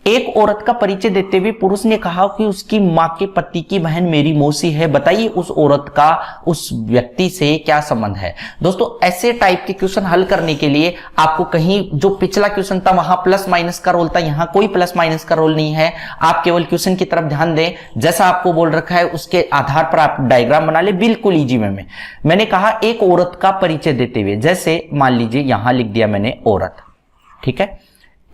एक औरत का परिचय देते हुए पुरुष ने कहा कि उसकी मां के पति की बहन मेरी मौसी है, बताइए उस औरत का उस व्यक्ति से क्या संबंध है। दोस्तों ऐसे टाइप के क्वेश्चन हल करने के लिए आपको कहीं जो पिछला क्वेश्चन था वहां प्लस माइनस का रोल था, यहां कोई प्लस माइनस का रोल नहीं है। आप केवल क्वेश्चन की तरफ ध्यान दें, जैसा आपको बोल रखा है उसके आधार पर आप डायग्राम बना ले, बिल्कुल इजी में। मैंने कहा एक औरत का परिचय देते हुए, जैसे मान लीजिए यहां लिख दिया मैंने औरत, ठीक है।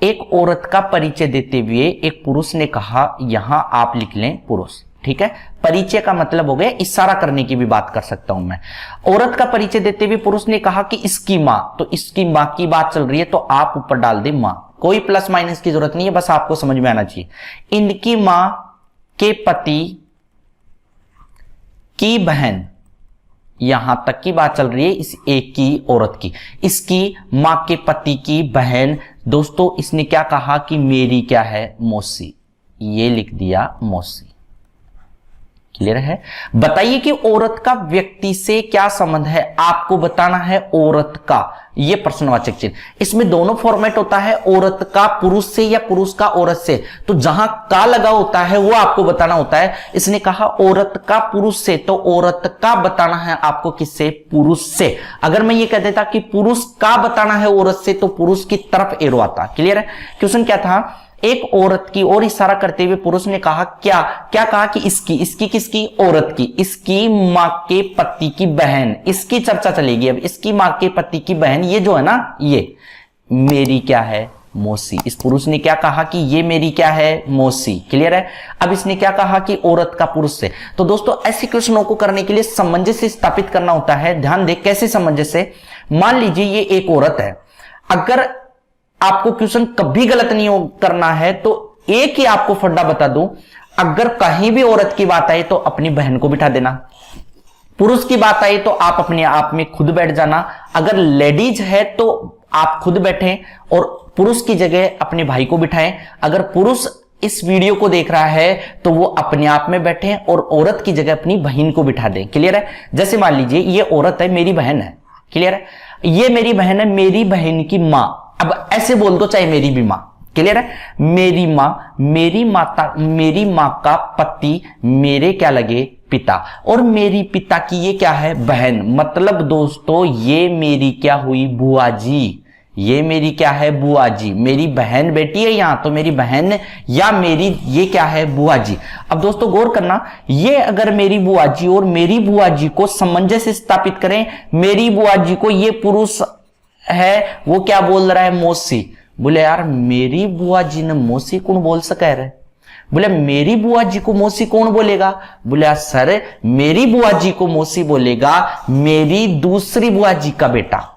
एक औरत का परिचय देते हुए एक पुरुष ने कहा, यहां आप लिख लें पुरुष, ठीक है। परिचय का मतलब हो गया इशारा करने की भी बात कर सकता हूं मैं। औरत का परिचय देते हुए पुरुष ने कहा कि इसकी मां, तो इसकी मां की बात चल रही है तो आप ऊपर डाल दे मां, कोई प्लस माइनस की जरूरत नहीं है, बस आपको समझ में आना चाहिए। इनकी मां के पति की बहन, यहां तक की बात चल रही है इस एक की औरत की, इसकी मां के पति की बहन। दोस्तों इसने क्या कहा कि मेरी क्या है मौसी, ये लिख दिया मौसी। क्लियर है? बताइए कि औरत का व्यक्ति से क्या संबंध है, आपको बताना है औरत का, ये प्रश्नवाचक चिन्ह। इसमें दोनों फॉर्मेट होता है, औरत का पुरुष से या पुरुष का औरत से। तो जहां का लगा होता है वो आपको बताना होता है। इसने कहा औरत का पुरुष से, तो औरत का बताना है आपको किससे? पुरुष से। अगर मैं ये कह देता कि पुरुष का बताना है औरत से तो पुरुष की तरफ एरो आता। क्लियर है? क्वेश्चन क्या था? एक औरत की ओर इशारा करते हुए पुरुष ने कहा, क्या कहा कि इसकी किसकी? औरत की, इसकी मां के पति की बहन, इसकी चर्चा चलेगी अब। इसकी मां के पति की बहन, ये जो है ना, ये मेरी क्या है? मौसी। इस पुरुष ने क्या कहा कि ये मेरी क्या है? मौसी। क्लियर है? अब इसने क्या कहा कि औरत का पुरुष से। तो दोस्तों ऐसे क्वेश्चनों को करने के लिए सामंजस्य स्थापित करना होता है। ध्यान दे कैसे सामंजस्य। मान लीजिए ये एक औरत है, अगर आपको क्वेश्चन कभी गलत नहीं करना है तो एक ही आपको फंडा बता दूं, अगर कहीं भी औरत की बात आए तो अपनी बहन को बिठा देना, पुरुष की बात आई तो आप अपने आप में खुद बैठ जाना। अगर लेडीज है तो आप खुद बैठें और पुरुष की जगह अपने भाई को बिठाएं। अगर पुरुष इस वीडियो को देख रहा है तो वो अपने आप में बैठे और औरत की जगह अपनी बहन को बिठा दें। क्लियर है? जैसे मान लीजिए ये औरत है, मेरी बहन है। क्लियर है? ये मेरी बहन है, मेरी बहन की मां। अब ऐसे बोल दो चाहे मेरी भी मां। क्लियर है? मेरी मां, मेरी मां का पति मेरे क्या लगे? पिता। और मेरी पिता की ये क्या है? बहन। मतलब दोस्तों ये मेरी क्या हुई? बुआ जी। ये मेरी क्या है? बुआ जी। मेरी बहन बेटी है यहां तो मेरी बहन या मेरी ये क्या है? बुआ जी। अब दोस्तों गौर करना, ये अगर मेरी बुआ जी और मेरी बुआ जी को सामंजस्य स्थापित करें, मेरी बुआ जी को ये पुरुष है वो क्या बोल रहा है? मौसी। बोले यार मेरी बुआ जी ने मौसी कौन बोल सका है? बोले मेरी बुआ जी को मौसी कौन बोलेगा? बोले सर मेरी बुआ जी को मौसी बोलेगा मेरी दूसरी बुआ जी का बेटा।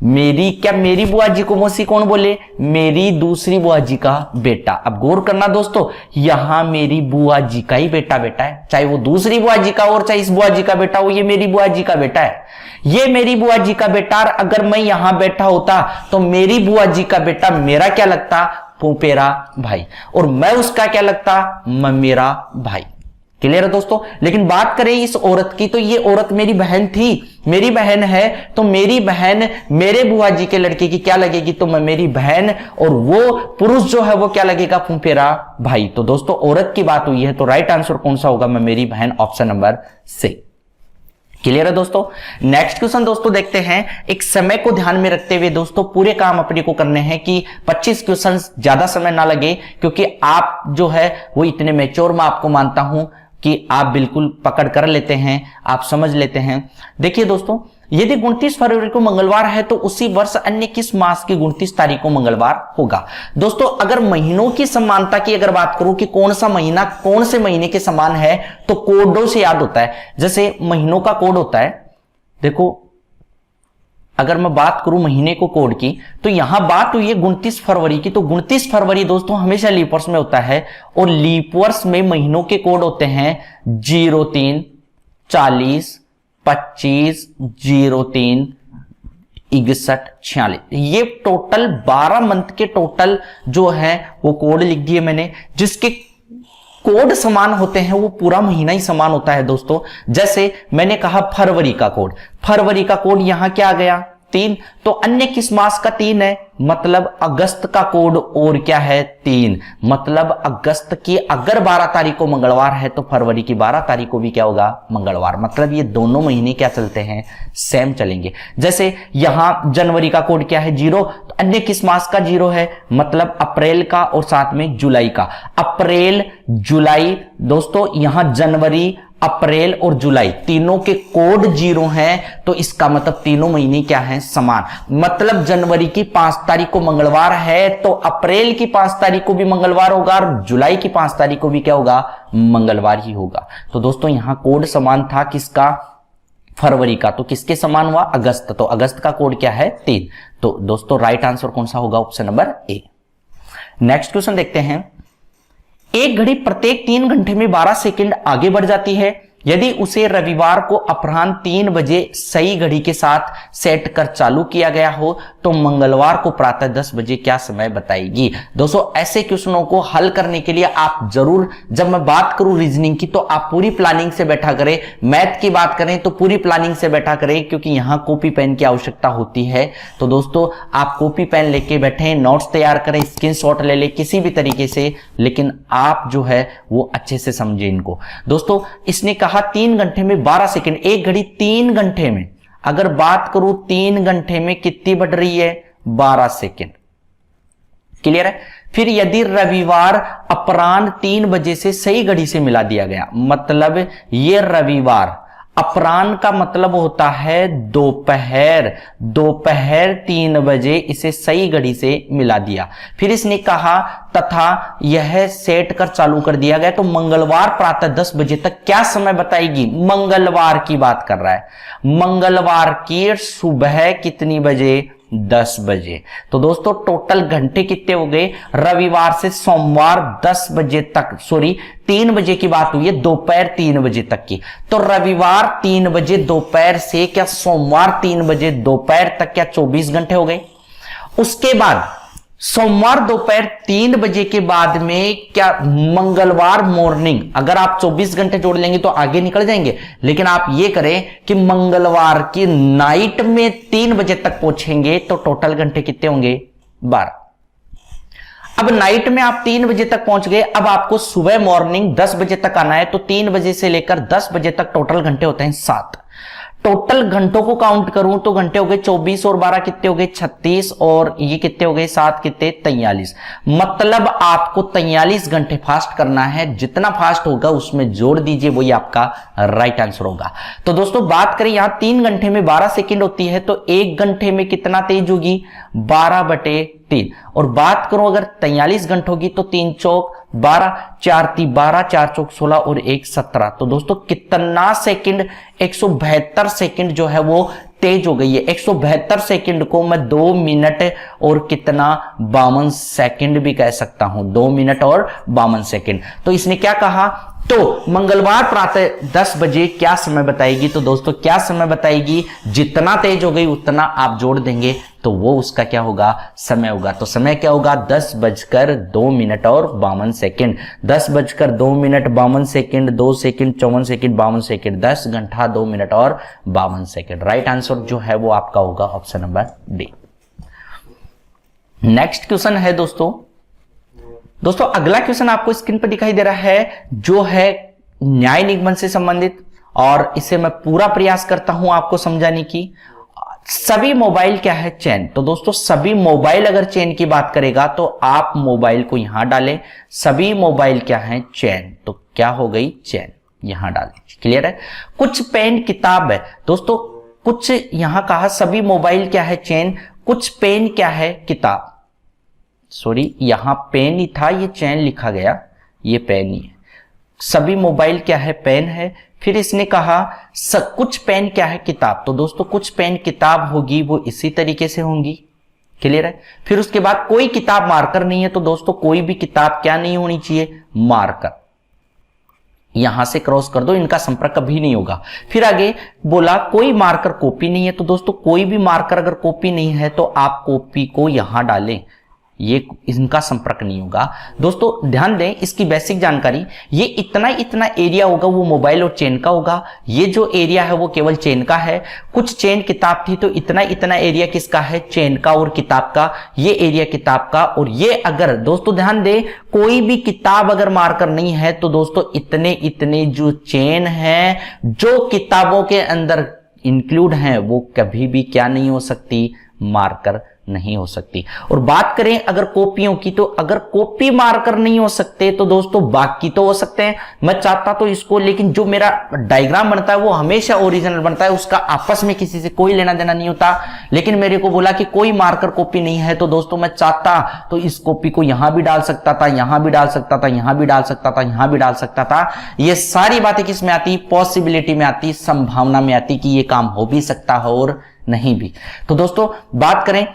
मेरी बुआ जी को मौसी कौन बोले? मेरी दूसरी बुआ जी का बेटा। अब गौर करना दोस्तों, यहां मेरी बुआ जी का ही बेटा है, चाहे वो दूसरी बुआ जी का और चाहे इस बुआ जी का बेटा हो, ये मेरी बुआ जी का बेटा है। ये मेरी बुआ जी का बेटा, अगर मैं यहां बैठा होता तो मेरी बुआ जी का बेटा मेरा क्या लगता? पुपेरा भाई। और मैं उसका क्या लगता? मेरा भाई। क्लियर है दोस्तों? लेकिन बात करें इस औरत की तो ये औरत मेरी बहन थी, मेरी बहन है, तो मेरी बहन मेरे बुआ जी के लड़के की क्या लगेगी? तो मैं मेरी बहन, और वो पुरुष जो है वो क्या लगेगा? पुपेरा भाई। तो दोस्तों औरत की बात हुई है तो राइट आंसर कौन सा होगा? मैं मेरी बहन, ऑप्शन नंबर सी। क्लियर है दोस्तों। नेक्स्ट क्वेश्चन दोस्तों देखते हैं। एक समय को ध्यान में रखते हुए दोस्तों पूरे काम अपने को करने हैं कि 25 क्वेश्चन ज्यादा समय ना लगे, क्योंकि आप जो है वो इतने मैच्योर मैं आपको मानता हूं कि आप बिल्कुल पकड़ कर लेते हैं, आप समझ लेते हैं। देखिए दोस्तों, यदि 29 फरवरी को मंगलवार है तो उसी वर्ष अन्य किस मास की 29 तारीख को मंगलवार होगा। दोस्तों अगर महीनों की समानता की अगर बात करूं कि कौन सा महीना कौन से महीने के समान है, तो कोडों से याद होता है। जैसे महीनों का कोड होता है, देखो अगर मैं बात करूं महीने को कोड की, तो यहां बात हुई है 29 फरवरी की, तो 29 फरवरी दोस्तों हमेशा लीप वर्ष में होता है, और लीप वर्ष में महीनों के कोड होते हैं 03, 40, 25, 03, 61, 46। ये टोटल 12 मंथ के टोटल जो है वो कोड लिख दिए मैंने। जिसके कोड समान होते हैं वो पूरा महीना ही समान होता है दोस्तों। जैसे मैंने कहा फरवरी का कोड यहां क्या आ गया 3, तो अन्य किस मास का 3 है, मतलब अगस्त का कोड और क्या है 3, मतलब अगस्त की अगर 12 तारीख को मंगलवार है तो फरवरी की 12 तारीख को भी क्या होगा मंगलवार, मतलब ये दोनों महीने क्या चलते हैं सेम चलेंगे। जैसे यहां जनवरी का कोड क्या है 0, तो अन्य किस मास का 0 है, मतलब अप्रैल का और साथ में जुलाई का। अप्रैल जुलाई दोस्तों, यहां जनवरी अप्रैल और जुलाई तीनों के कोड 0 हैं, तो इसका मतलब तीनों महीने क्या हैं समान। मतलब जनवरी की 5 तारीख को मंगलवार है तो अप्रैल की 5 तारीख को भी मंगलवार होगा और जुलाई की 5 तारीख को भी क्या होगा मंगलवार ही होगा। तो दोस्तों यहां कोड समान था किसका, फरवरी का, तो किसके समान हुआ अगस्त, तो अगस्त का कोड क्या है 3। तो दोस्तों राइट आंसर कौन सा होगा, option number A. Next question देखते हैं। एक घड़ी प्रत्येक 3 घंटे में 12 सेकंड आगे बढ़ जाती है। यदि उसे रविवार को अपराह्न 3 बजे सही घड़ी के साथ सेट कर चालू किया गया हो तो मंगलवार को प्रातः 10 बजे क्या समय बताएगी। दोस्तों ऐसे क्वेश्चनों को हल करने के लिए आप जरूर, जब मैं बात करूं रीजनिंग की तो आप पूरी प्लानिंग से बैठा करें, मैथ की बात करें तो पूरी प्लानिंग से बैठा करें, क्योंकि यहां कॉपी पेन की आवश्यकता होती है। तो दोस्तों आप कॉपी पेन लेके बैठे, नोट्स तैयार करें, स्क्रीनशॉट ले ले किसी भी तरीके से, लेकिन आप जो है वो अच्छे से समझे इनको। दोस्तों इसने कहा 3 घंटे में 12 सेकंड, एक घड़ी 3 घंटे में, अगर बात करूं 3 घंटे में कितनी बढ़ रही है 12 सेकंड। क्लियर है। फिर यदि रविवार अपराह्न 3 बजे से सही घड़ी से मिला दिया गया, मतलब ये रविवार अपराह्न का मतलब होता है दोपहर 3 बजे इसे सही घड़ी से मिला दिया। फिर इसने कहा तथा यह सेट कर चालू कर दिया गया तो मंगलवार प्रातः 10 बजे तक क्या समय बताएगी। मंगलवार की बात कर रहा है, मंगलवार की सुबह कितनी बजे 10 बजे। तो दोस्तों टोटल घंटे कितने हो गए, रविवार से सोमवार 10 बजे तक, सॉरी 3 बजे की बात हुई है, दोपहर 3 बजे तक की। तो रविवार 3 बजे दोपहर से क्या सोमवार 3 बजे दोपहर तक क्या 24 घंटे हो गए। उसके बाद सोमवार दोपहर 3 बजे के बाद में क्या मंगलवार मॉर्निंग, अगर आप 24 घंटे जोड़ लेंगे तो आगे निकल जाएंगे, लेकिन आप ये करें कि मंगलवार की नाइट में 3 बजे तक पहुंचेंगे तो टोटल घंटे कितने होंगे 12। अब नाइट में आप 3 बजे तक पहुंच गए, अब आपको सुबह मॉर्निंग 10 बजे तक आना है, तो 3 बजे से लेकर 10 बजे तक टोटल घंटे होते हैं 7। टोटल घंटों को काउंट करूं तो घंटे हो गए 24 और 12 कितने हो गए 36, और ये कितने हो गए 7 कितने 43। मतलब आपको 43 घंटे फास्ट करना है, जितना फास्ट होगा उसमें जोड़ दीजिए, वही आपका राइट आंसर होगा। तो दोस्तों बात करें यहां 3 घंटे में 12 सेकंड होती है, तो 1 घंटे में कितना तेज होगी 12/3। और बात करूं अगर 43 घंटे होगी तो 3 चौक 12, 4 × 12, 4 चौक 16 और 1 17। तो दोस्तों कितना सेकंड 172 सेकंड जो है वो तेज हो गई है। 172 सेकंड को मैं 2 मिनट और कितना 52 सेकंड भी कह सकता हूं, 2 मिनट और 52 सेकंड। तो इसने क्या कहा, तो मंगलवार प्रातः 10 बजे क्या समय बताएगी। तो दोस्तों क्या समय बताएगी, जितना तेज हो गई उतना आप जोड़ देंगे तो वो उसका क्या होगा समय होगा। तो समय क्या होगा 10:02 और 52 second, 10:02 52 second, 2 second 54 second 52 second, 10 घंटा 2 मिनट और 52 सेकंड। राइट आंसर जो है वो आपका होगा option number D. Next question है दोस्तों अगला क्वेश्चन आपको स्क्रीन पर दिखाई दे रहा है, जो है न्याय निगमन से संबंधित। और इसे मैं पूरा प्रयास करता हूं आपको समझाने की। सभी मोबाइल क्या है? चेन। तो दोस्तों सभी मोबाइल अगर चेन की बात करेगा तो आप मोबाइल को यहां डालें, सभी मोबाइल क्या है? चेन। तो क्या हो गई? चेन, यहां डाल दीजिए। क्लियर है? कुछ पेन किताब है दोस्तों, कुछ यहां कहा सभी मोबाइल क्या है? चेन, कुछ पेन क्या है? किताब। सॉरी, यहां पेन ही था, ये चेन लिखा गया, ये पेन ही है। सभी मोबाइल क्या है? पेन है। फिर इसने कहा कुछ पेन क्या है? किताब। तो दोस्तों कुछ पेन किताब होगी, वो इसी तरीके से होंगी। क्लियर है? फिर उसके बाद कोई किताब मार्कर नहीं है, तो दोस्तों कोई भी किताब क्या नहीं होनी चाहिए? मार्कर। यहां से क्रॉस कर दो, इनका संपर्क कभी नहीं होगा। फिर आगे बोला कोई मार्कर कॉपी नहीं है, तो दोस्तों कोई भी मार्कर अगर कॉपी नहीं है तो आप कॉपी को यहां डालें, ये इनका संपर्क नहीं होगा। दोस्तों ध्यान दें, इसकी बेसिक जानकारी, ये इतना एरिया होगा वो मोबाइल और चेन का होगा। ये जो एरिया है वो केवल चेन का है। कुछ चेन किताब थी तो इतना एरिया किसका है? चेन का और किताब का। ये एरिया किताब का। और ये अगर दोस्तों ध्यान दें, कोई भी किताब अगर मार्कर नहीं है तो दोस्तों इतने जो चेन है जो किताबों के अंदर इंक्लूड है वो कभी भी क्या नहीं हो सकती? मार्कर नहीं हो सकती। और बात करें अगर कॉपियों की, तो अगर कॉपी मार्कर नहीं हो सकते तो दोस्तों बाकी तो हो सकते हैं। मैं चाहता तो इसको, लेकिन जो मेरा डायग्राम बनता है वो हमेशा ओरिजिनल बनता है, उसका आपस में किसी से कोई लेना देना नहीं होता। लेकिन मेरे को बोला कि कोई मार्कर कॉपी नहीं है, तो दोस्तों मैं चाहता तो इस कॉपी को यहां भी डाल सकता था, यहां भी डाल सकता था, यहां भी डाल सकता था, यहां भी डाल सकता था। ये सारी बातें किस में आती? पॉसिबिलिटी में आती, संभावना में आती कि ये काम हो भी सकता है और नहीं भी। तो दोस्तों बात करें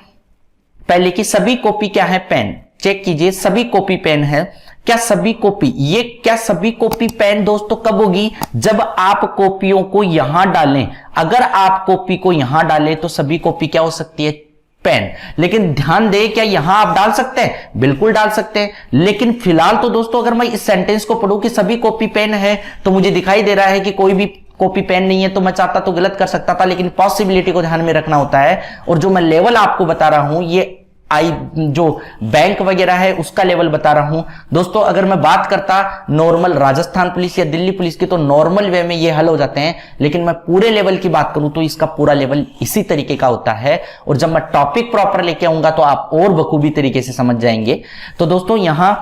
पहले की सभी कॉपी क्या है? पेन। चेक कीजिए, सभी कॉपी पेन है। क्या सभी कॉपी, ये क्या सभी कॉपी पेन दोस्तों कब होगी? जब आप कॉपियों को यहां डालें। अगर आप कॉपी को यहां डालें तो सभी कॉपी क्या हो सकती है? पेन। लेकिन ध्यान दें, क्या यहां आप डाल सकते हैं? बिल्कुल डाल सकते हैं। लेकिन फिलहाल तो दोस्तों अगर मैं इस सेंटेंस को पढ़ूं कि सभी कॉपी पेन है, तो मुझे दिखाई दे रहा है कि कोई भी कॉपी पेन नहीं है, तो मैं चाहता तो गलत कर सकता था, लेकिन पॉसिबिलिटी को ध्यान में रखना होता है। और जो मैं लेवल आपको बता रहा हूं, ये जो बैंक वगैरह है उसका लेवल बता रहा हूं। दोस्तों अगर मैं बात करता नॉर्मल राजस्थान पुलिस या दिल्ली पुलिस की, तो नॉर्मल वे में ये हल हो जाते हैं। लेकिन मैं पूरे लेवल की बात करूं तो इसका पूरा लेवल इसी तरीके का होता है। और जब मैं टॉपिक प्रॉपर लेके आऊंगा तो आप और बखूबी तरीके से समझ जाएंगे। तो दोस्तों यहां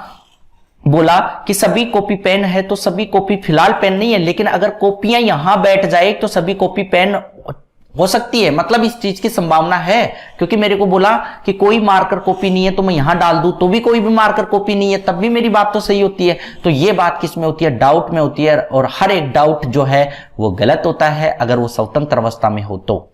बोला कि सभी कॉपी पेन है, तो सभी कॉपी फिलहाल पेन नहीं है, लेकिन अगर कॉपियां यहां बैठ जाए तो सभी कॉपी पेन हो सकती है। मतलब इस चीज की संभावना है, क्योंकि मेरे को बोला कि कोई मार्कर कॉपी नहीं है, तो मैं यहां डाल दूं तो भी कोई भी मार्कर कॉपी नहीं है, तब भी मेरी बात तो सही होती है। तो ये बात किस में होती है? डाउट में होती है। और हर एक डाउट जो है वो गलत होता है अगर वो स्वतंत्र अवस्था में हो तो।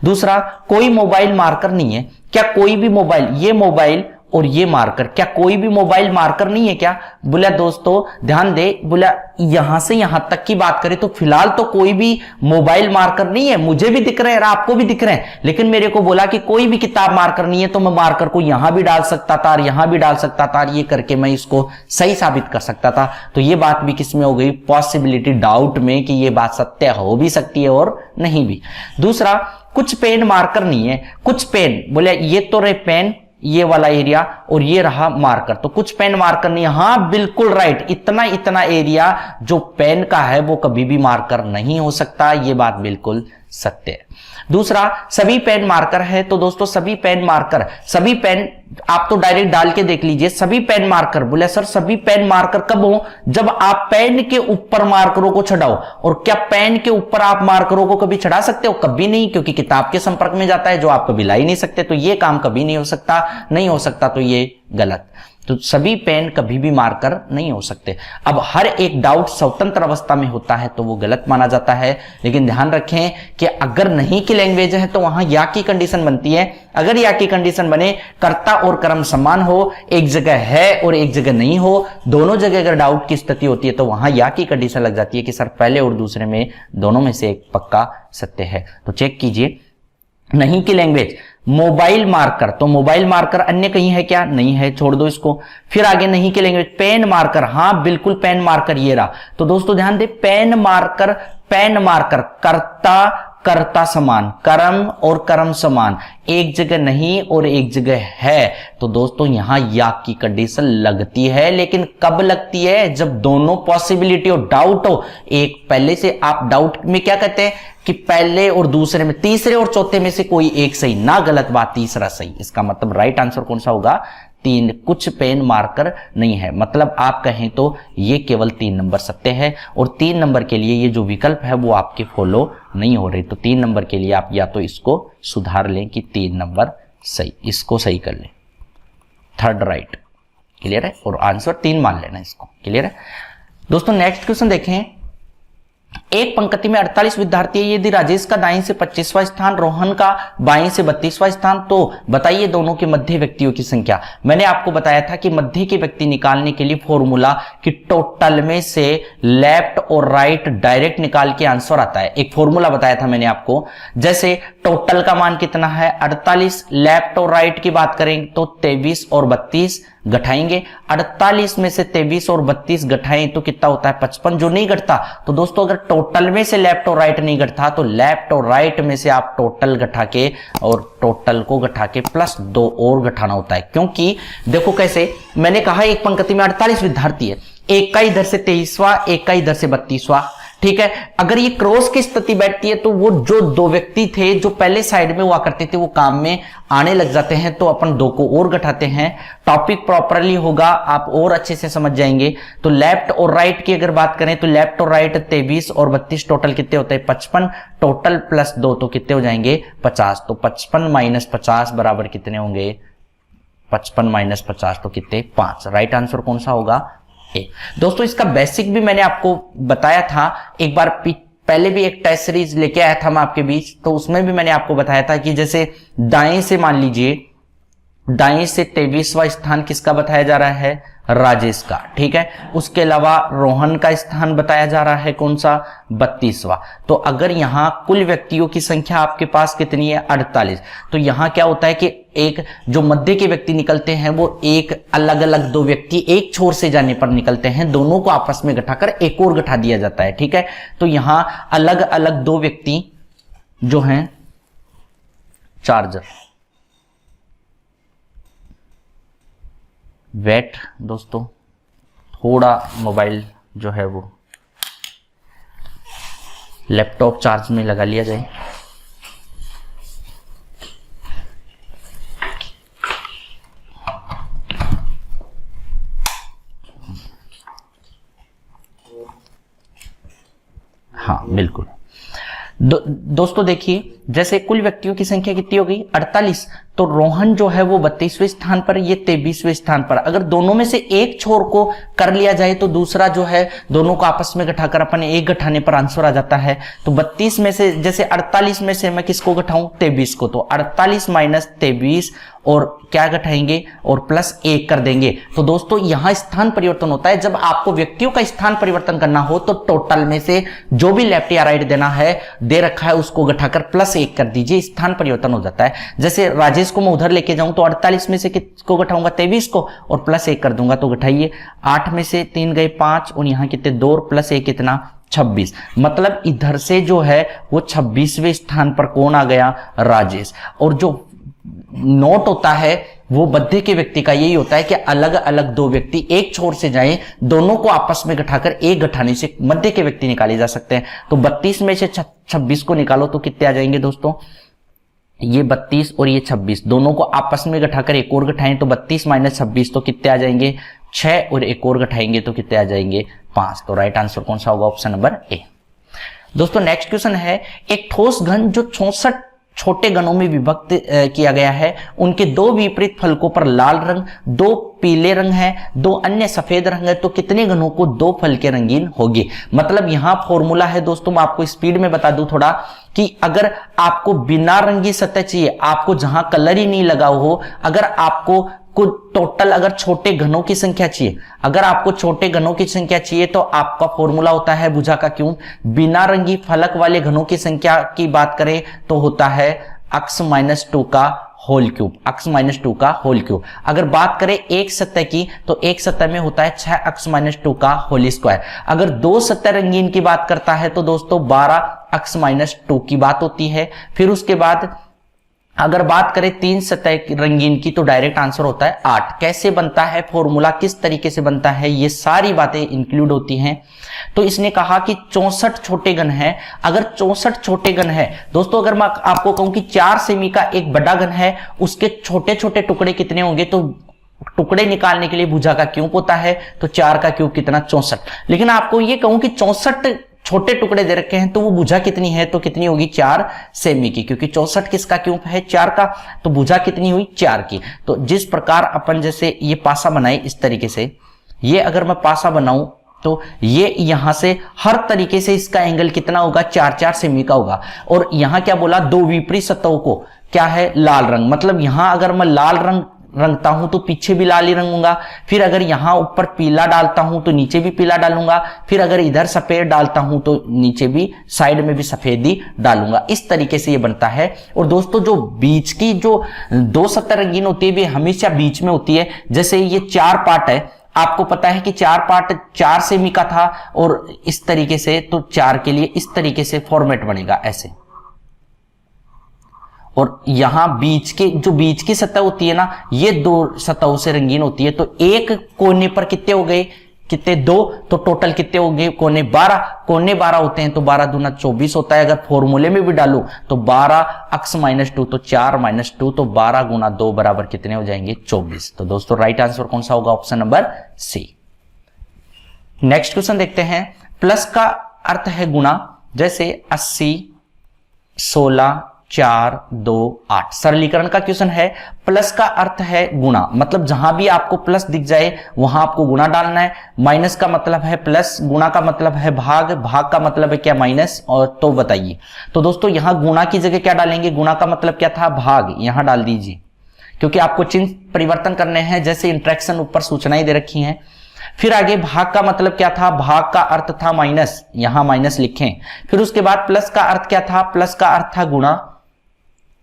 दूसरा, कोई मोबाइल मार्कर नहीं है। क्या कोई भी मोबाइल, ये मोबाइल और ये मार्कर, क्या कोई भी मोबाइल मार्कर नहीं है क्या? बोला दोस्तों ध्यान दे, बोला यहां से यहां तक की बात करें तो फिलहाल तो कोई भी मोबाइल मार्कर नहीं है। मुझे भी दिख रहे हैं और आपको भी दिख रहे हैं, लेकिन मेरे को बोला कि कोई भी किताब मार्कर नहीं है, तो मैं मार्कर को यहां भी डाल सकता था और यहां भी डाल सकता था, और ये करके मैं इसको सही साबित कर सकता था। तो ये बात भी किसमें हो गई? पॉसिबिलिटी, डाउट में, कि ये बात सत्य हो भी सकती है और नहीं भी। दूसरा, कुछ पेन मार्कर नहीं है। कुछ पेन, बोले ये तो रहे पेन, ये वाला एरिया, और ये रहा मार्कर, तो कुछ पेन मार्कर नहीं है। हाँ बिल्कुल राइट, इतना एरिया जो पेन का है वो कभी भी मार्कर नहीं हो सकता, ये बात बिल्कुल सत्य है। दूसरा, सभी पेन मार्कर है, तो दोस्तों सभी पेन मार्कर, सभी पेन आप तो डायरेक्ट डाल के देख लीजिए, सभी पेन मार्कर। बोले सर सभी पेन मार्कर कब हो? जब आप पेन के ऊपर मार्करों को चढ़ाओ। और क्या पेन के ऊपर आप मार्करों को कभी चढ़ा सकते हो? कभी नहीं, क्योंकि किताब के संपर्क में जाता है जो आप कभी ला ही नहीं सकते, तो ये काम कभी नहीं हो सकता। नहीं हो सकता तो ये गलत। तो सभी पेन कभी भी मार्कर नहीं हो सकते। अब हर एक डाउट स्वतंत्र अवस्था में होता है तो वो गलत माना जाता है। लेकिन ध्यान रखें कि अगर नहीं की लैंग्वेज है तो वहां या की कंडीशन बनती है। अगर या की कंडीशन बने, कर्ता और कर्म समान हो, एक जगह है और एक जगह नहीं हो, दोनों जगह अगर डाउट की स्थिति होती है तो वहां या की कंडीशन लग जाती है कि सर पहले और दूसरे में, दोनों में से एक पक्का सत्य है। तो चेक कीजिए, नहीं की लैंग्वेज, मोबाइल मार्कर, तो मोबाइल मार्कर अन्य कहीं है क्या? नहीं है, छोड़ दो इसको। फिर आगे नहीं की लैंग्वेज, पेन मार्कर, हाँ बिल्कुल पेन मार्कर ये रहा। तो दोस्तों ध्यान दे, पेन मार्कर, पेन मार्कर, कर्ता कर्ता समान, कर्म और कर्म समान, एक जगह नहीं और एक जगह है, तो दोस्तों यहां या की कंडीशन लगती है। लेकिन कब लगती है? जब दोनों पॉसिबिलिटी और डाउट हो। एक पहले से आप डाउट में क्या कहते हैं कि पहले और दूसरे में, तीसरे और चौथे में से कोई एक सही, ना गलत बात तीसरा सही। इसका मतलब राइट आंसर कौन सा होगा? 3। कुछ पेन मार्कर नहीं है, मतलब आप कहें तो ये केवल 3 नंबर सत्य है और 3 नंबर के लिए ये जो विकल्प है वो आपके फॉलो नहीं हो रहे। तो 3 नंबर के लिए आप या तो इसको सुधार लें कि 3 नंबर सही, इसको सही कर लें, 3rd राइट। क्लियर है? और आंसर 3 मान लेना इसको। क्लियर है दोस्तों? नेक्स्ट क्वेश्चन देखें। एक पंक्ति में 48 विद्यार्थी है, यदि राजेश का दाईं से 25वां स्थान, रोहन का बाईं से 32वां स्थान, तो बताइए दोनों के मध्य व्यक्तियों की संख्या। मैंने आपको बताया था कि मध्य के व्यक्ति निकालने के लिए फॉर्मूला कि टोटल में से लेफ्ट और राइट डायरेक्ट निकाल के आंसर आता है। एक फॉर्मूला बताया था मैंने आपको। जैसे टोटल का मान कितना है? 48, लेफ्ट और राइट की बात करें तो 23 और 32 घटाएंगे। 48 में से 23 और 32 घटाएं तो कितना होता है? 55, जो नहीं घटता। तो दोस्तों अगर टोटल में से लेफ्ट और राइट नहीं घटता तो लेफ्ट और राइट में से आप टोटल घटा के और टोटल को घटा के प्लस 2 और घटाना होता है। क्योंकि देखो कैसे, मैंने कहा एक पंक्ति में 48 विद्यार्थी है, एक का इधर से 23वां, एक का इधर से 32वां। ठीक है, अगर ये क्रॉस की स्थिति बैठती है तो वो जो 2 व्यक्ति थे जो पहले साइड में हुआ करते थे वो काम में आने लग जाते हैं, तो अपन 2 को और घटाते हैं। टॉपिक प्रॉपरली होगा, आप और अच्छे से समझ जाएंगे। तो लेफ्ट और राइट की अगर बात करें तो लेफ्ट और राइट 23 और 32 टोटल कितने होते हैं? 55, टोटल प्लस 2 तो कितने हो जाएंगे? 50। तो 55 माइनस 50 बराबर कितने होंगे? 55 माइनस 50 तो कितने? 5। राइट आंसर कौन सा होगा? दोस्तों इसका बेसिक भी मैंने आपको बताया था एक बार, पहले भी एक टेस्ट सीरीज लेके आया था मैं आपके बीच, तो उसमें भी मैंने आपको बताया था कि जैसे दाएं से मान लीजिए, दाएं से 23वां स्थान किसका बताया जा रहा है? राजेश का। ठीक है, उसके अलावा रोहन का स्थान बताया जा रहा है कौन सा? 32वां। तो अगर यहां कुल व्यक्तियों की संख्या आपके पास कितनी है? 48। तो यहां क्या होता है कि एक जो मध्य के व्यक्ति निकलते हैं वो एक अलग अलग 2 व्यक्ति एक छोर से जाने पर निकलते हैं, दोनों को आपस में घटाकर एक और घटा दिया जाता है। ठीक है, तो यहां अलग अलग 2 व्यक्ति जो हैं, चार्जर, वेट दोस्तों, थोड़ा मोबाइल जो है वो लैपटॉप चार्ज में लगा लिया जाए। हाँ बिल्कुल। दोस्तों देखिए, जैसे कुल व्यक्तियों की संख्या कितनी हो गई? 48। तो रोहन जो है वो 32वें स्थान पर, ये 23वें स्थान पर। अगर दोनों में से एक छोर को कर लिया जाए तो दूसरा जो है दोनों को आपस में घटाकर अपन एक घटाने पर आंसर आ जाता है। तो 32 में से, जैसे 48 में से मैं किसको घटाऊं? 23 को। तो 48 माइनस 23 और क्या घटाएंगे? और प्लस 1 कर देंगे। तो दोस्तों यहां स्थान परिवर्तन होता है। जब आपको व्यक्तियों का स्थान परिवर्तन करना हो तो टोटल में से जो भी लेफ्ट या राइट देना है, दे रखा है, उसको घटाकर प्लस 1 कर दीजिए, स्थान परिवर्तन हो जाता है। जैसे राजेश को मैं उधर लेके जाऊं तो 48 में से किसको घटाऊंगा? 23 को, और प्लस 1 कर दूंगा। तो घटाइए, 8 में से 3 गए 5 और यहां कितने? 2 और प्लस 1 कितना? 26। मतलब इधर से जो है वो 26वें स्थान पर कौन आ गया? राजेश। और जो नोट होता है वो मध्य के व्यक्ति का यही होता है कि अलग अलग 2 व्यक्ति एक छोर से जाएं, दोनों को आपस में घटाकर एक घटाने से मध्य के व्यक्ति निकाले जा सकते हैं। तो 32 में से 26 को निकालो तो कितने आ जाएंगे दोस्तों? ये 32 और ये 26, दोनों को आपस में घटाकर एक और घटाएं तो 32 माइनस 26 तो कितने आ जाएंगे? 6, और एक और घटाएंगे तो कितने आ जाएंगे? 5। तो राइट आंसर कौन सा होगा? Option number A. दोस्तों नेक्स्ट क्वेश्चन है, एक ठोस घन जो 64 छोटे घनों में विभक्त किया गया है, उनके 2 विपरीत फलकों पर लाल रंग, 2 पीले रंग है, 2 अन्य सफेद रंग है, तो कितने घनों को 2 फलके रंगीन होगी? मतलब यहां फॉर्मूला है दोस्तों, मैं आपको स्पीड में बता दूं थोड़ा, कि अगर आपको बिना रंगी सतह चाहिए, आपको जहां कलर ही नहीं लगा हो, अगर आपको कुछ टोटल अगर छोटे घनों की संख्या चाहिए, अगर आपको छोटे घनों की संख्या चाहिए तो आपका फॉर्मूला होता है भुजा का क्यूब। बिना रंगी फलक वाले घनों की संख्या की बात करें तो होता है x - 2 का होल क्यूब, x माइनस 2 का होल क्यूब। अगर बात करें एक सतह की तो एक सतह में होता है 6x माइनस 2 का होल स्क्वायर। अगर दो सतह रंगीन की बात करता है तो दोस्तों 12x माइनस 2 की बात होती है। फिर उसके बाद अगर बात करें तीन सतह रंगीन की तो डायरेक्ट आंसर होता है 8। कैसे बनता है फॉर्मूला, किस तरीके से बनता है, ये सारी बातें इंक्लूड होती हैं। तो इसने कहा कि 64 छोटे घन है। अगर 64 छोटे घन है दोस्तों, अगर मैं आपको कहूं कि 4 सेमी का एक बड़ा घन है, उसके छोटे छोटे टुकड़े कितने होंगे, तो टुकड़े निकालने के लिए भुजा का क्यूब होता है, तो 4 का क्यूब कितना 64। लेकिन आपको ये कहूं कि 64 छोटे टुकड़े दे रखे हैं तो वो भुजा कितनी है, तो कितनी होगी 4 सेमी की, क्योंकि 64 किसका क्यूब है 4 का, तो भुजा कितनी हुई 4 की। तो जिस प्रकार अपन जैसे ये पासा बनाए इस तरीके से, ये अगर मैं पासा बनाऊं तो ये यहां से हर तरीके से इसका एंगल कितना होगा 4 सेमी का होगा। और यहां क्या बोला, दो विपरीत सतहों को क्या है लाल रंग, मतलब यहां अगर मैं लाल रंग रंगता हूं तो पीछे भी लाल ही रंगूंगा। फिर अगर यहां ऊपर पीला डालता हूं तो नीचे भी पीला डालूंगा। फिर अगर इधर सफेद डालता हूं तो नीचे भी साइड में भी सफेद ही डालूंगा। इस तरीके से ये बनता है। और दोस्तों जो बीच की जो दो सतह रंगीन होती है वे हमेशा बीच में होती है। जैसे ये 4 पार्ट है, आपको पता है कि 4 पार्ट 4 सेमी का था, और इस तरीके से तो 4 के लिए इस तरीके से फॉर्मेट बनेगा ऐसे। और यहां बीच की सतह होती है ना, ये दो सतहों से रंगीन होती है। तो एक कोने पर कितने हो गए, कितने 2, तो टोटल कितने हो गए कोने 12। कोने 12 होते हैं तो 12 दूना 24 होता है। अगर फॉर्मूले में भी डालूं तो 12x माइनस 2 तो 4 माइनस 2 तो 12 गुना 2 बराबर कितने हो जाएंगे 24। तो दोस्तों राइट आंसर कौन सा होगा, option number C. Next question देखते हैं। प्लस का अर्थ है गुना, जैसे 80, 16, 4, 2, 8। सरलीकरण का क्वेश्चन है। प्लस का अर्थ है गुना, मतलब जहां भी आपको प्लस दिख जाए वहां आपको गुना डालना है। माइनस का मतलब है प्लस, गुना का मतलब है भाग, भाग का मतलब है क्या माइनस। और तो बताइए, तो दोस्तों यहां गुना की जगह क्या डालेंगे, गुना का मतलब क्या था भाग, यहां डाल दीजिए, क्योंकि आपको चिन्ह परिवर्तन करने हैं। जैसे इंट्रैक्शन ऊपर सूचनाएं दे रखी हैं। फिर आगे भाग का मतलब क्या था, भाग का अर्थ था माइनस, यहां माइनस लिखें। फिर उसके बाद प्लस का अर्थ क्या था, प्लस का अर्थ था गुना।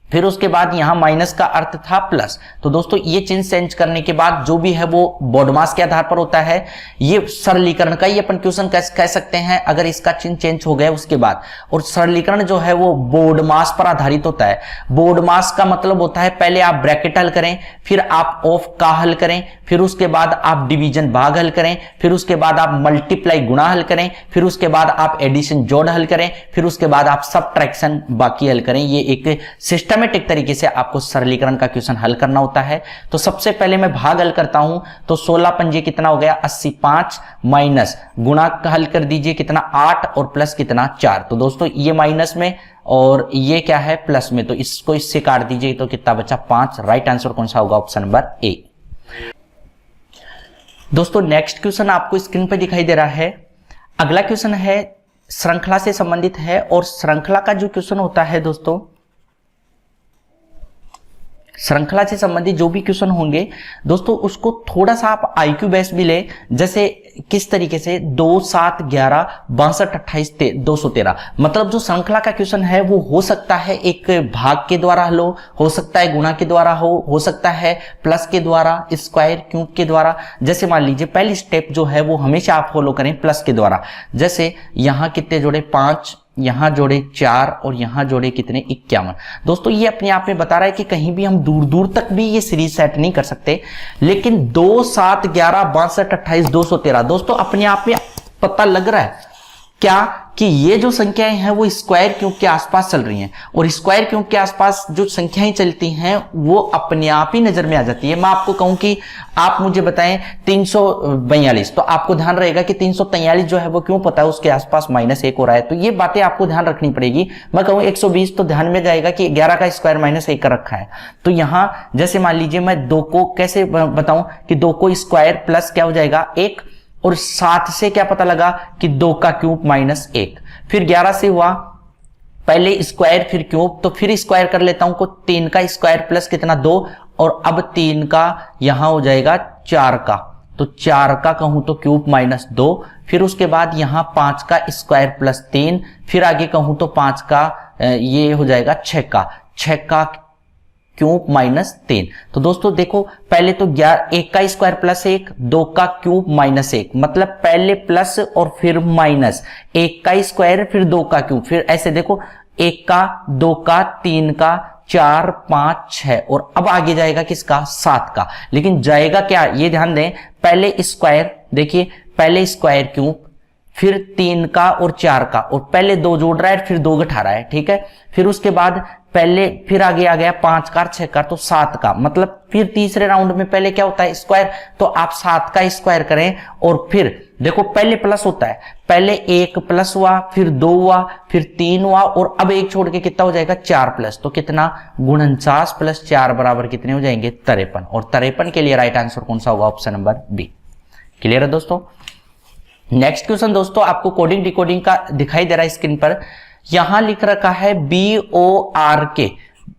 फिर उसके बाद यहां माइनस का अर्थ था प्लस। तो दोस्तों ये चिन्ह चेंज करने के बाद जो भी है वो बोडमास के आधार पर होता है। ये सरलीकरण का ही अपन क्वेश्चन कह सकते हैं अगर इसका चिन्ह चेंज हो गया उसके बाद। और सरलीकरण जो है वो बोडमास पर आधारित होता है। बोडमास का मतलब होता है पहले आप ब्रैकेट हल करें, फिर आप ऑफ का हल करें, फिर उसके बाद आप डिवीजन भाग हल करें, फिर उसके बाद आप मल्टीप्लाई गुणा हल करें, फिर उसके बाद आप एडिशन जोड़ हल करें, फिर उसके बाद आप सबट्रैक्शन बाकी हल करें। ये एक सिस्टमेटिक तरीके से आपको सरलीकरण का क्वेश्चन हल करना होता है। तो सबसे पहले मैं भाग हल करता हूं, तो 16 पंजे कितना हो गया 80, 5 माइनस गुणा का हल कर दीजिए कितना 8 और प्लस कितना 4। तो दोस्तों ये माइनस में और ये क्या है प्लस में, तो इसको इससे काट दीजिए तो कितना बचा 5। राइट आंसर कौन सा होगा, ऑप्शन नंबर ए। दोस्तों नेक्स्ट क्वेश्चन आपको स्क्रीन पर दिखाई दे रहा है। अगला क्वेश्चन है श्रृंखला से संबंधित है। और श्रृंखला का जो क्वेश्चन होता है दोस्तों, श्रृंखला से संबंधित जो भी क्वेश्चन होंगे दोस्तों उसको थोड़ा सा आप आईक्यू बेस भी ले। जैसे किस तरीके से 2, 7, 11, 62, 28, 213। मतलब जो श्रृंखला का क्वेश्चन है वो हो सकता है एक भाग के द्वारा हल हो सकता है गुणा के द्वारा हो सकता है प्लस के द्वारा, स्क्वायर क्यूब के द्वारा। जैसे मान लीजिए पहली स्टेप जो है वो हमेशा आप फॉलो करें प्लस के द्वारा। जैसे यहां कितने जोड़े 5, यहां जोड़े 4 और यहां जोड़े कितने 51। दोस्तों ये अपने आप में बता रहा है कि कहीं भी हम दूर दूर तक भी ये सीरीज सेट नहीं कर सकते, लेकिन 2, 7, 11, 62, 28, 213 दोस्तों अपने आप में पता लग रहा है क्या कि ये जो संख्याएं हैं वो स्क्वायर क्यूब के आसपास चल रही हैं। और स्क्वायर क्यूब के आसपास जो संख्याएं चलती हैं वो अपने आप ही नजर में आ जाती है। मैं आपको कहूं कि आप मुझे बताएं 342, तो आपको ध्यान रहेगा कि 343 जो है वो क्यों पता है उसके आसपास -1 हो रहा है। तो ये बातें आपको ध्यान रखनी पड़ेगी। मैं कहूं 120 तो ध्यान में जाएगा कि 11 का स्क्वायर -1 का रखा है। तो यहां जैसे मान लीजिए मैं 2 को कैसे बताऊं कि 2 को स्क्वायर प्लस क्या हो जाएगा 1, और 7 से क्या पता लगा कि 2 का क्यूब -1। फिर 11 से हुआ पहले स्क्वायर फिर क्यूब, तो फिर स्क्वायर कर लेता हूं को 3 का स्क्वायर प्लस कितना 2, और अब 3 का यहां हो जाएगा 4 का, तो 4 का कहूं तो क्यूब -2। फिर उसके बाद यहां 5 का स्क्वायर प्लस 3, फिर आगे कहूं तो 5 का ये हो जाएगा 6 का क्यूब माइनस 3। तो दोस्तों देखो, पहले तो 1 का स्क्वायर प्लस 1, 2 का क्यूब माइनस 1, मतलब पहले प्लस और फिर माइनस, 1 का स्क्वायर फिर 2 का क्यूब, फिर ऐसे देखो 1 का, 2 का, 3 का, 4, 5, 6 और अब आगे जाएगा किसका, 7 का। लेकिन जाएगा क्या, ये ध्यान दें, पहले स्क्वायर, देखिए पहले स्क्वायर क्यूब, फिर 3 का और 4 का, और पहले 2 जोड़ रहा है फिर 2 घटा रहा है, ठीक है। फिर उसके बाद पहले फिर आगे आ गया 5 का, 6 का, तो 7 का, मतलब फिर तीसरे राउंड में पहले क्या होता है, स्क्वायर, तो आप 7 का स्क्वायर करें और फिर देखो पहले प्लस होता है, पहले 1 प्लस हुआ, फिर 2 हुआ, फिर 3 हुआ और अब 1 छोड़ के कितना हो जाएगा, 4 प्लस, तो कितना 49 प्लस 4 बराबर कितने हो जाएंगे, 53। और 53 के लिए राइट आंसर कौन सा होगा, ऑप्शन नंबर बी। क्लियर है दोस्तों। नेक्स्ट क्वेश्चन दोस्तों आपको कोडिंग डिकोडिंग का दिखाई दे रहा है स्क्रीन पर। यहां लिख रखा है BORK,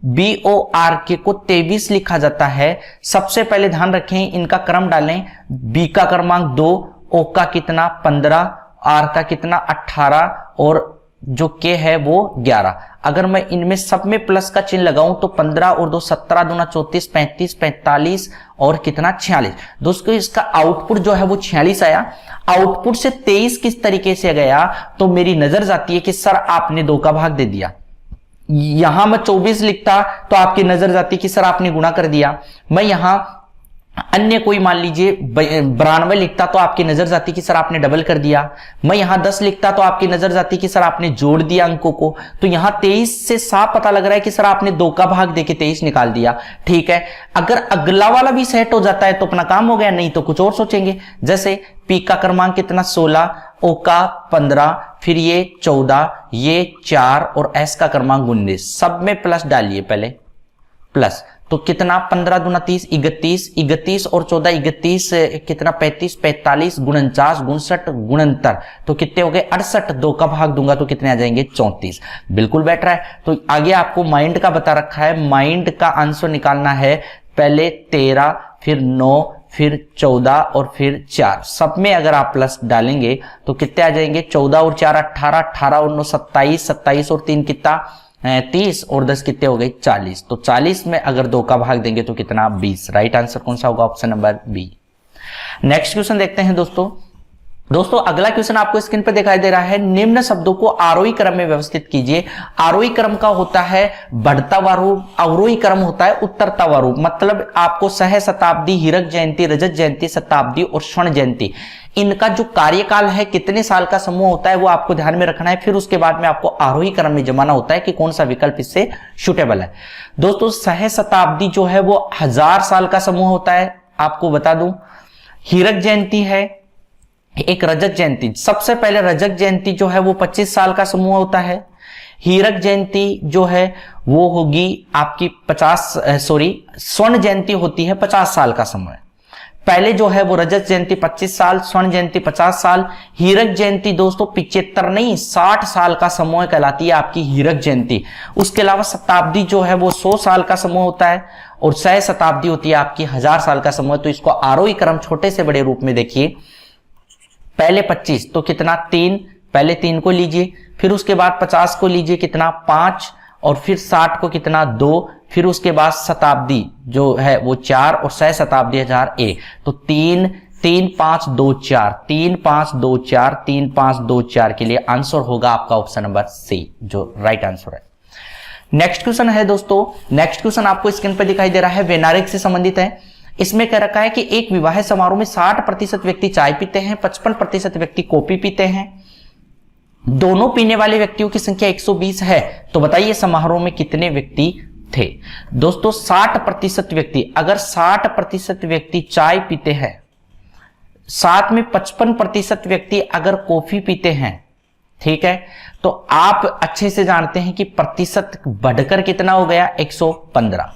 BORK को 23 लिखा जाता है। सबसे पहले ध्यान रखें, इनका क्रम डालें, B का क्रमांक 2, O का कितना 15, R का कितना 18 और जो K है वो 11। अगर मैं इनमें सब में प्लस का चिन्ह लगाऊं तो 15 और 2 17, 2 34, 35, 45 और कितना 46। दोस्तों इसका आउटपुट जो है वो 46 आया। आउटपुट से 23 किस तरीके से गया, तो मेरी नजर जाती है कि सर आपने 2 का भाग दे दिया। यहां मैं 24 लिखता तो आपकी नजर जाती कि सर आपने गुणा कर दिया। मैं यहां अन्य कोई मान लीजिए 92 लिखता तो आपकी नजर जाती कि सर आपने डबल कर दिया। मैं यहां 10 लिखता तो आपकी नजर जाती कि सर आपने जोड़ दिया अंकों को। तो यहां 23 से साफ पता लग रहा है कि सर आपने 2 का भाग देके 23 निकाल दिया। ठीक है, अगर अगला वाला भी सेट हो जाता है तो अपना काम हो गया, नहीं तो कुछ और सोचेंगे। जैसे P का क्रमांक कितना 16, O का 15, फिर ये 14, ये 4 और S का क्रमांक 19। सब में प्लस डालिए पहले, प्लस, तो कितना 15 दूना 30, 31, 31 और 14, 31 कितना 35, 45, 49, 59, 69, तो कितने हो गए 68। 2 का भाग दूंगा तो कितने आ जाएंगे 34। बिल्कुल बैठ रहा है। तो आगे आपको माइंड का बता रखा है, माइंड का आंसर निकालना है, पहले 13, फिर 9, फिर 14 और फिर 4। सब में अगर आप प्लस डालेंगे तो कितने आ जाएंगे, 14 और 4 18, 18 और 9 27, 27 और 3 कितना 30 और 10 कितने हो गए 40। तो 40 में अगर 2 का भाग देंगे तो कितना 20। राइट आंसर कौन सा होगा, option number B. Next question देखते हैं दोस्तों अगला क्वेश्चन आपको स्क्रीन पर दिखाई दे रहा है। निम्न शब्दों को आरोही क्रम में व्यवस्थित कीजिए। आरोही क्रम का होता है बढ़ता हुआ रूप, अवरोही क्रम होता है उतरता हुआ रूप। मतलब आपको सहस्ताब्दी, हीरक जयंती, रजत जयंती, शताब्दी और स्वर्ण जयंती, इनका जो कार्यकाल है, कितने साल का समूह होता है, वो आपको ध्यान में रखना है। फिर उसके बाद में आपको आरोही क्रम में जमाना होता है कि कौन सा विकल्प इससे सुटेबल है। दोस्तों सहस्ताब्दी जो है वो 1000 साल का समूह होता है, आपको बता दूं। हीरक जयंती है, एक रजत जयंती, सबसे पहले रजत जयंती जो है वो 25 साल का समूह होता है। हीरक जयंती जो है वो होगी आपकी स्वर्ण जयंती होती है 50 साल का समूह। पहले जो है वो रजत जयंती 25 साल, स्वर्ण जयंती 50 साल, हीरक जयंती दोस्तों 75 नहीं 60 साल का समूह कहलाती है आपकी हीरक जयंती। उसके अलावा शताब्दी जो है वो 100 साल का समूह होता है और सहस्ताब्दी होती है आपकी 1000 साल का समूह। तो इसको आरोही क्रम छोटे से बड़े रूप में देखिए। पहले 25 तो कितना 3, पहले 3 को लीजिए, फिर उसके बाद 50 को लीजिए कितना 5 और फिर 60 को कितना 2, फिर उसके बाद शताब्दी जो है वो 4 और सहस्ताब्दी 1000 1। तो 3 3 5 2 4, 3 5 2 4, 3 5 2 4 के लिए आंसर होगा आपका ऑप्शन नंबर सी, जो राइट आंसर है। नेक्स्ट क्वेश्चन है दोस्तों, नेक्स्ट क्वेश्चन आपको स्क्रीन पर दिखाई दे रहा है, वेनारिक से संबंधित है। इसमें कह रखा है कि एक विवाह समारोह में 60% व्यक्ति चाय पीते हैं, 55% व्यक्ति कॉफी पीते हैं। दोनों पीने वाले व्यक्तियों की संख्या 120 है, तो बताइए समारोह में कितने व्यक्ति थे। दोस्तों 60% व्यक्ति, अगर 60% व्यक्ति चाय पीते हैं, साथ में 55% व्यक्ति अगर कॉफी पीते हैं, ठीक है, तो आप अच्छे से जानते हैं कि प्रतिशत बढ़कर कितना हो गया 115।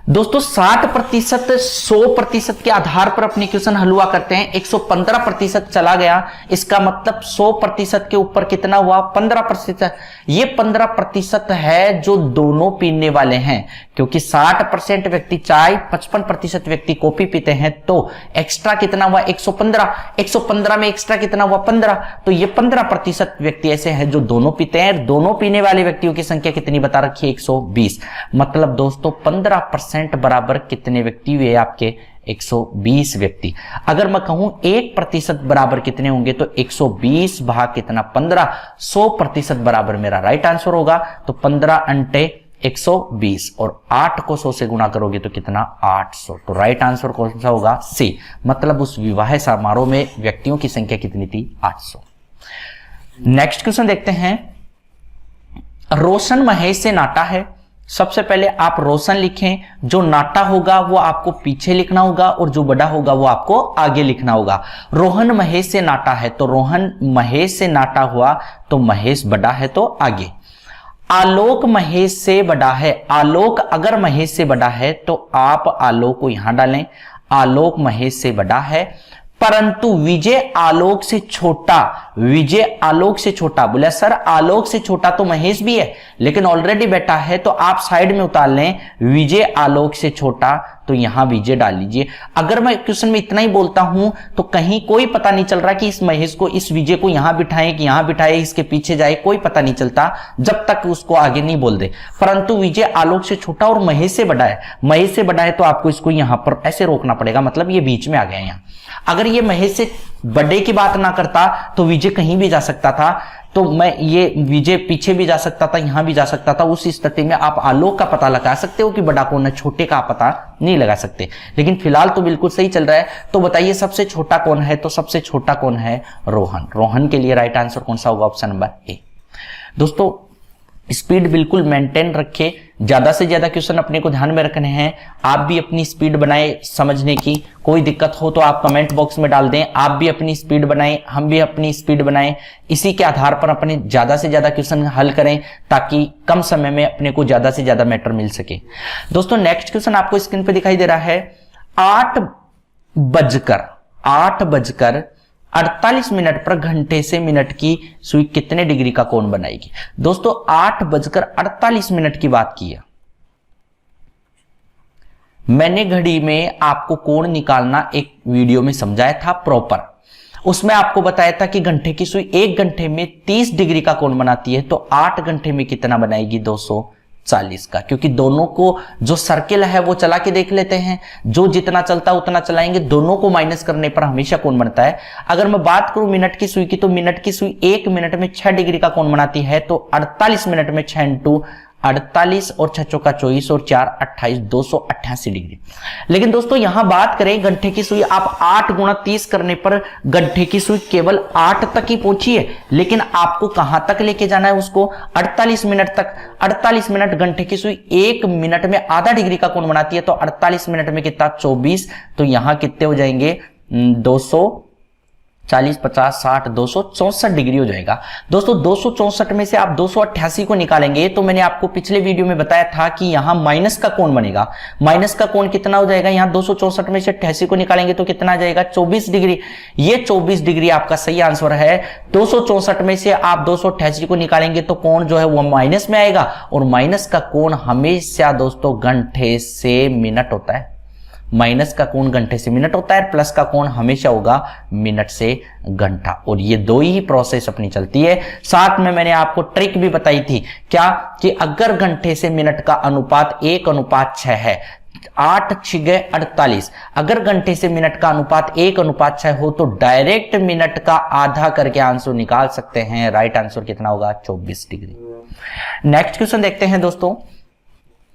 दोस्तों 60% 100% के आधार पर अपनी क्वेश्चन हल हुआ करते हैं। 115% चला गया, इसका मतलब 100% के ऊपर कितना हुआ 15%। ये 15% है जो दोनों पीने वाले हैं, क्योंकि 60% व्यक्ति चाय, 55% व्यक्ति कॉफी पीते हैं, तो एक्स्ट्रा कितना हुआ 115। 115 में एक्स्ट्रा कितना हुआ 15, तो ये 15% व्यक्ति ऐसे हैं जो दोनों पीते हैं। दोनों पीने वाले व्यक्तियों की संख्या कितनी बता रखी है? 120। मतलब दोस्तों 15% बराबर कितने व्यक्ति हुए आपके? 120 व्यक्ति। अगर मैं कहूं 1% बराबर कितने होंगे तो 120 भाग कितना? 15, 100% बराबर मेरा राइट आंसर होगा। तो 15 अंटे 120 और 8 को 100 से गुणा करोगे तो कितना? 800। तो राइट आंसर कौन सा होगा? सी। मतलब उस विवाह समारोह में व्यक्तियों की संख्या कितनी थी? 800। नेक्स्ट क्वेश्चन देखते हैं। रोशन महेश से नाटा है। सबसे पहले आप रोशन लिखें, जो नाटा होगा वो आपको पीछे लिखना होगा और जो बड़ा होगा वो आपको आगे लिखना होगा। रोहन महेश से नाटा है तो रोहन महेश से नाटा हुआ तो महेश बड़ा है तो आगे। आलोक महेश से बड़ा है। आलोक अगर महेश से बड़ा है तो आप आलोक को यहां डालें। आलोक महेश से बड़ा है, परंतु विजय आलोक से छोटा। विजय आलोक से छोटा। बोला सर आलोक से छोटा तो महेश भी है, लेकिन ऑलरेडी बैठा है तो आप साइड में उतार लें विजय आलोक से छोटा, तो यहां विजय डाल लीजिए। अगर मैं क्वेश्चन में इतना ही बोलता हूं तो कहीं कोई पता नहीं चल रहा कि इस महेश को, इस विजय को यहां बिठाएं कि यहां बिठाएं, इसके पीछे जाए, कोई पता नहीं चलता जब तक उसको आगे नहीं बोल दे। परंतु विजय आलोक से छोटा और महेश से बड़ा है। महेश से बड़ा है तो आपको इसको यहां पर ऐसे रोकना पड़ेगा, मतलब ये बीच में आ गया। यहां अगर ये महेश से बड़े की बात ना करता तो विजय कहीं भी जा सकता था, तो मैं ये विजय पीछे भी जा सकता था, यहां भी जा सकता था। उस स्थिति में आप आलोक का पता लगा सकते हो कि बड़ा कौन है, छोटे का पता नहीं लगा सकते। लेकिन फिलहाल तो बिल्कुल सही चल रहा है। तो बताइए सबसे छोटा कौन है? तो सबसे छोटा कौन है? रोहन। रोहन के लिए राइट आंसर कौन सा होगा? Option number A. दोस्तों स्पीड बिल्कुल मेंटेन रखे, ज्यादा से ज्यादा क्वेश्चन अपने को ध्यान में रखने हैं। आप भी अपनी स्पीड बनाए समझने की। कोई दिक्कत हो तो आप कमेंट बॉक्स में डाल दें। आप भी अपनी स्पीड बनाएं, हम भी अपनी स्पीड बनाएं। इसी के आधार पर अपने ज्यादा से ज्यादा क्वेश्चन हल करें ताकि कम समय में अपने को ज्यादा से ज्यादा मैटर मिल सके। दोस्तों नेक्स्ट क्वेश्चन आपको स्क्रीन पर दिखाई दे रहा है। 8 बजकर 48 मिनट पर घंटे से मिनट की सुई कितने डिग्री का कोण बनाएगी? दोस्तों 8 बजकर 48 मिनट की बात की है। मैंने घड़ी में आपको कोण निकालना एक वीडियो में समझाया था प्रॉपर। उसमें आपको बताया था कि घंटे की सुई 1 घंटे में 30 डिग्री का कोण बनाती है, तो 8 घंटे में कितना बनाएगी? 240 का। क्योंकि दोनों को जो सर्किल है वो चला के देख लेते हैं, जो जितना चलता है उतना चलाएंगे, दोनों को माइनस करने पर हमेशा कोण बनता है। अगर मैं बात करूं मिनट की सुई की, तो मिनट की सुई 1 मिनट में 6 डिग्री का कोण बनाती है, तो 48 मिनट में 6 इंटू 48 और 6 चौका 24 और 4 28, 288 डिग्री। लेकिन दोस्तों यहां बात करें घंटे की सुई, आप 8 गुणा 30 करने पर घंटे की सुई केवल 8 तक ही पहुंची है, लेकिन आपको कहां तक लेके जाना है उसको? 48 मिनट तक। 48 मिनट घंटे की सुई 1 मिनट में आधा डिग्री का कोण बनाती है, तो 48 मिनट में कितना? 24। तो यहां कितने हो जाएंगे? 240, 50, 60, 264 डिग्री हो जाएगा। दोस्तों 264 में से आप 288 को निकालेंगे, तो मैंने आपको पिछले वीडियो में बताया था कि यहां माइनस का कोण बनेगा। माइनस का कोण कितना हो जाएगा? यहां 264 में से 88 को निकालेंगे तो कितना आ जाएगा? 24 डिग्री। ये 24 डिग्री आपका सही आंसर है। 264 में से आप 288 को निकालेंगे तो कोण जो है वो माइनस में आएगा, और माइनस का कोण हमेशा दोस्तों घंटे से मिनट होता है। माइनस का कोण घंटे से मिनट होता है, प्लस का कोण हमेशा होगा मिनट से घंटा। और ये दो ही प्रोसेस अपनी चलती है। साथ में मैंने आपको ट्रिक भी बताई थी, क्या कि अगर घंटे से मिनट का अनुपात 1:6 है, 8 6 48, अगर घंटे से मिनट का अनुपात 1:6 हो तो डायरेक्ट मिनट का आधा करके आंसर निकाल सकते हैं। राइट आंसर कितना होगा? 24 डिग्री। नेक्स्ट क्वेश्चन देखते हैं दोस्तों।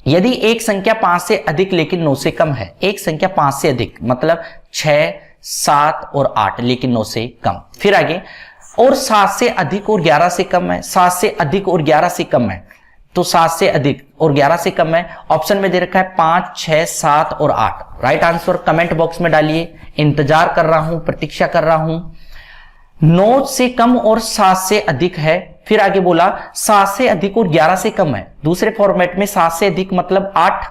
यदि एक संख्या 5 से अधिक लेकिन 9 से कम है, एक संख्या 5 से अधिक मतलब 6, 7 और 8 लेकिन 9 से कम, फिर आगे और 7 से अधिक और 11 से कम है, 7 से अधिक और 11 से कम है, तो 7 से अधिक और 11 से कम है। ऑप्शन में दे रखा है 5, 6, 7 और 8। राइट आंसर कमेंट बॉक्स में डालिए, इंतजार कर रहा हूं, प्रतीक्षा कर रहा हूं। 9 से कम और 7 से अधिक है, फिर आगे बोला 7 से अधिक और 11 से कम है। दूसरे फॉर्मेट में 7 से अधिक मतलब 8,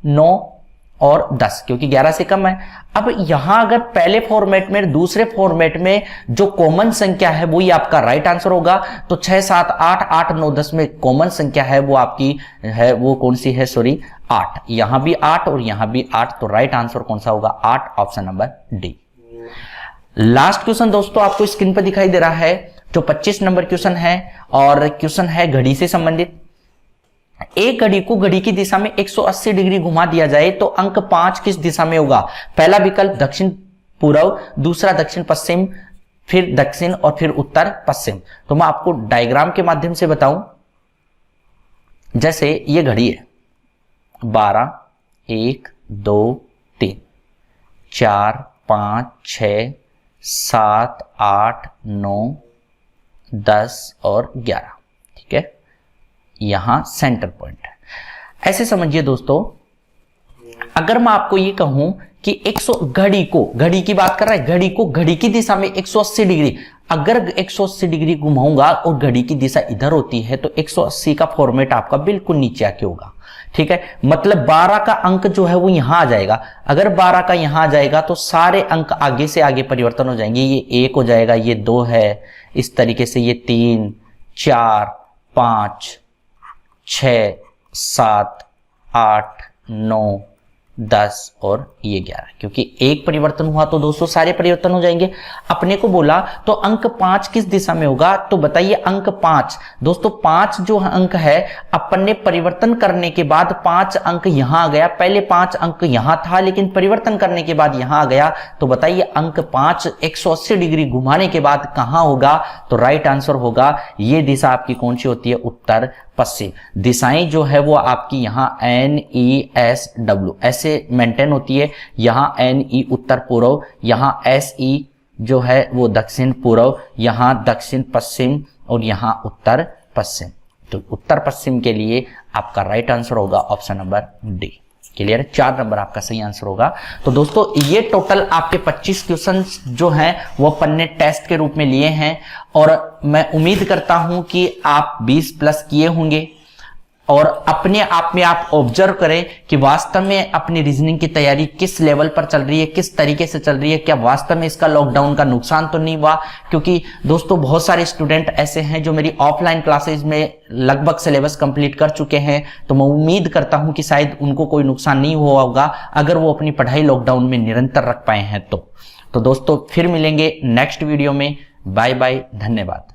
9 और 10, क्योंकि 11 से कम है। अब यहां अगर पहले फॉर्मेट में, दूसरे फॉर्मेट में जो कॉमन संख्या है वही आपका राइट आंसर होगा। तो 6, 7, 8, 8, 9, 10 में कॉमन संख्या है वो आपकी है, वो कौन सी है? सॉरी 8। यहां भी 8 और यहां भी 8, तो राइट आंसर कौन सा होगा? 8, option number D. Last question दोस्तों आपको स्क्रीन पर दिखाई दे रहा है। जो 25 नंबर क्वेश्चन है और क्वेश्चन है घड़ी से संबंधित। एक घड़ी को घड़ी की दिशा में 180 डिग्री घुमा दिया जाए तो अंक 5 किस दिशा में होगा? पहला विकल्प दक्षिण पूर्व, दूसरा दक्षिण पश्चिम, फिर दक्षिण और फिर उत्तर पश्चिम। तो मैं आपको डायग्राम के माध्यम से बताऊं। जैसे ये घड़ी है 12, 1, 2, 3, 4, 5, 6, 7, 8, 9, 10 और 11। ठीक है, यहां सेंटर पॉइंट है। ऐसे समझिए दोस्तों, अगर मैं आपको ये कहूं कि 100 घड़ी की बात कर रहा है, घड़ी को घड़ी की दिशा में 180 डिग्री, अगर 180 डिग्री घुमाऊंगा और घड़ी की दिशा इधर होती है तो 180 का फॉर्मेट आपका बिल्कुल नीचे आके होगा। ठीक है, मतलब 12 का अंक जो है वो यहां आ जाएगा। अगर 12 का यहां आ जाएगा तो सारे अंक आगे से आगे परिवर्तन हो जाएंगे। ये 1 हो जाएगा, ये 2 है, इस तरीके से ये 3, 4, 5, 6, 7, 8, 9, 10 और ये 11, क्योंकि एक परिवर्तन हुआ तो दोस्तों सारे परिवर्तन हो जाएंगे। अपने को बोला तो अंक 5 किस दिशा में होगा? तो बताइए अंक 5, दोस्तों 5 जो अंक है अपन ने परिवर्तन करने के बाद 5 अंक यहां आ गया। पहले 5 अंक यहां था लेकिन परिवर्तन करने के बाद यहां आ गया। तो बताइए अंक 5 180 डिग्री घुमाने के बाद कहां होगा? तो राइट आंसर होगा ये दिशा आपकी कौन सी होती है? उत्तर पश्चिम। दिशाएं जो है वो आपकी यहाँ NESW ऐसे मेंटेन होती है। यहाँ NE उत्तर पूर्व, यहाँ SE जो है वो दक्षिण पूर्व, यहाँ दक्षिण पश्चिम और यहाँ उत्तर पश्चिम। तो उत्तर पश्चिम के लिए आपका राइट आंसर होगा ऑप्शन नंबर डी। क्लियर है? 4 नंबर आपका सही आंसर होगा। तो दोस्तों ये टोटल आपके 25 क्वेश्चन जो हैं वो अपन ने टेस्ट के रूप में लिए हैं और मैं उम्मीद करता हूं कि आप 20 प्लस किए होंगे और अपने आप में आप ऑब्जर्व करें कि वास्तव में अपनी रीजनिंग की तैयारी किस लेवल पर चल रही है, किस तरीके से चल रही है। क्या वास्तव में इसका लॉकडाउन का नुकसान तो नहीं हुआ? क्योंकि दोस्तों बहुत सारे स्टूडेंट ऐसे हैं जो मेरी ऑफलाइन क्लासेज में लगभग सिलेबस कंप्लीट कर चुके हैं। तो मैं उम्मीद करता हूं कि शायद उनको कोई नुकसान नहीं हुआ होगा अगर वो अपनी पढ़ाई लॉकडाउन में निरंतर रख पाए हैं तो दोस्तों फिर मिलेंगे नेक्स्ट वीडियो में। बाय बाय, धन्यवाद।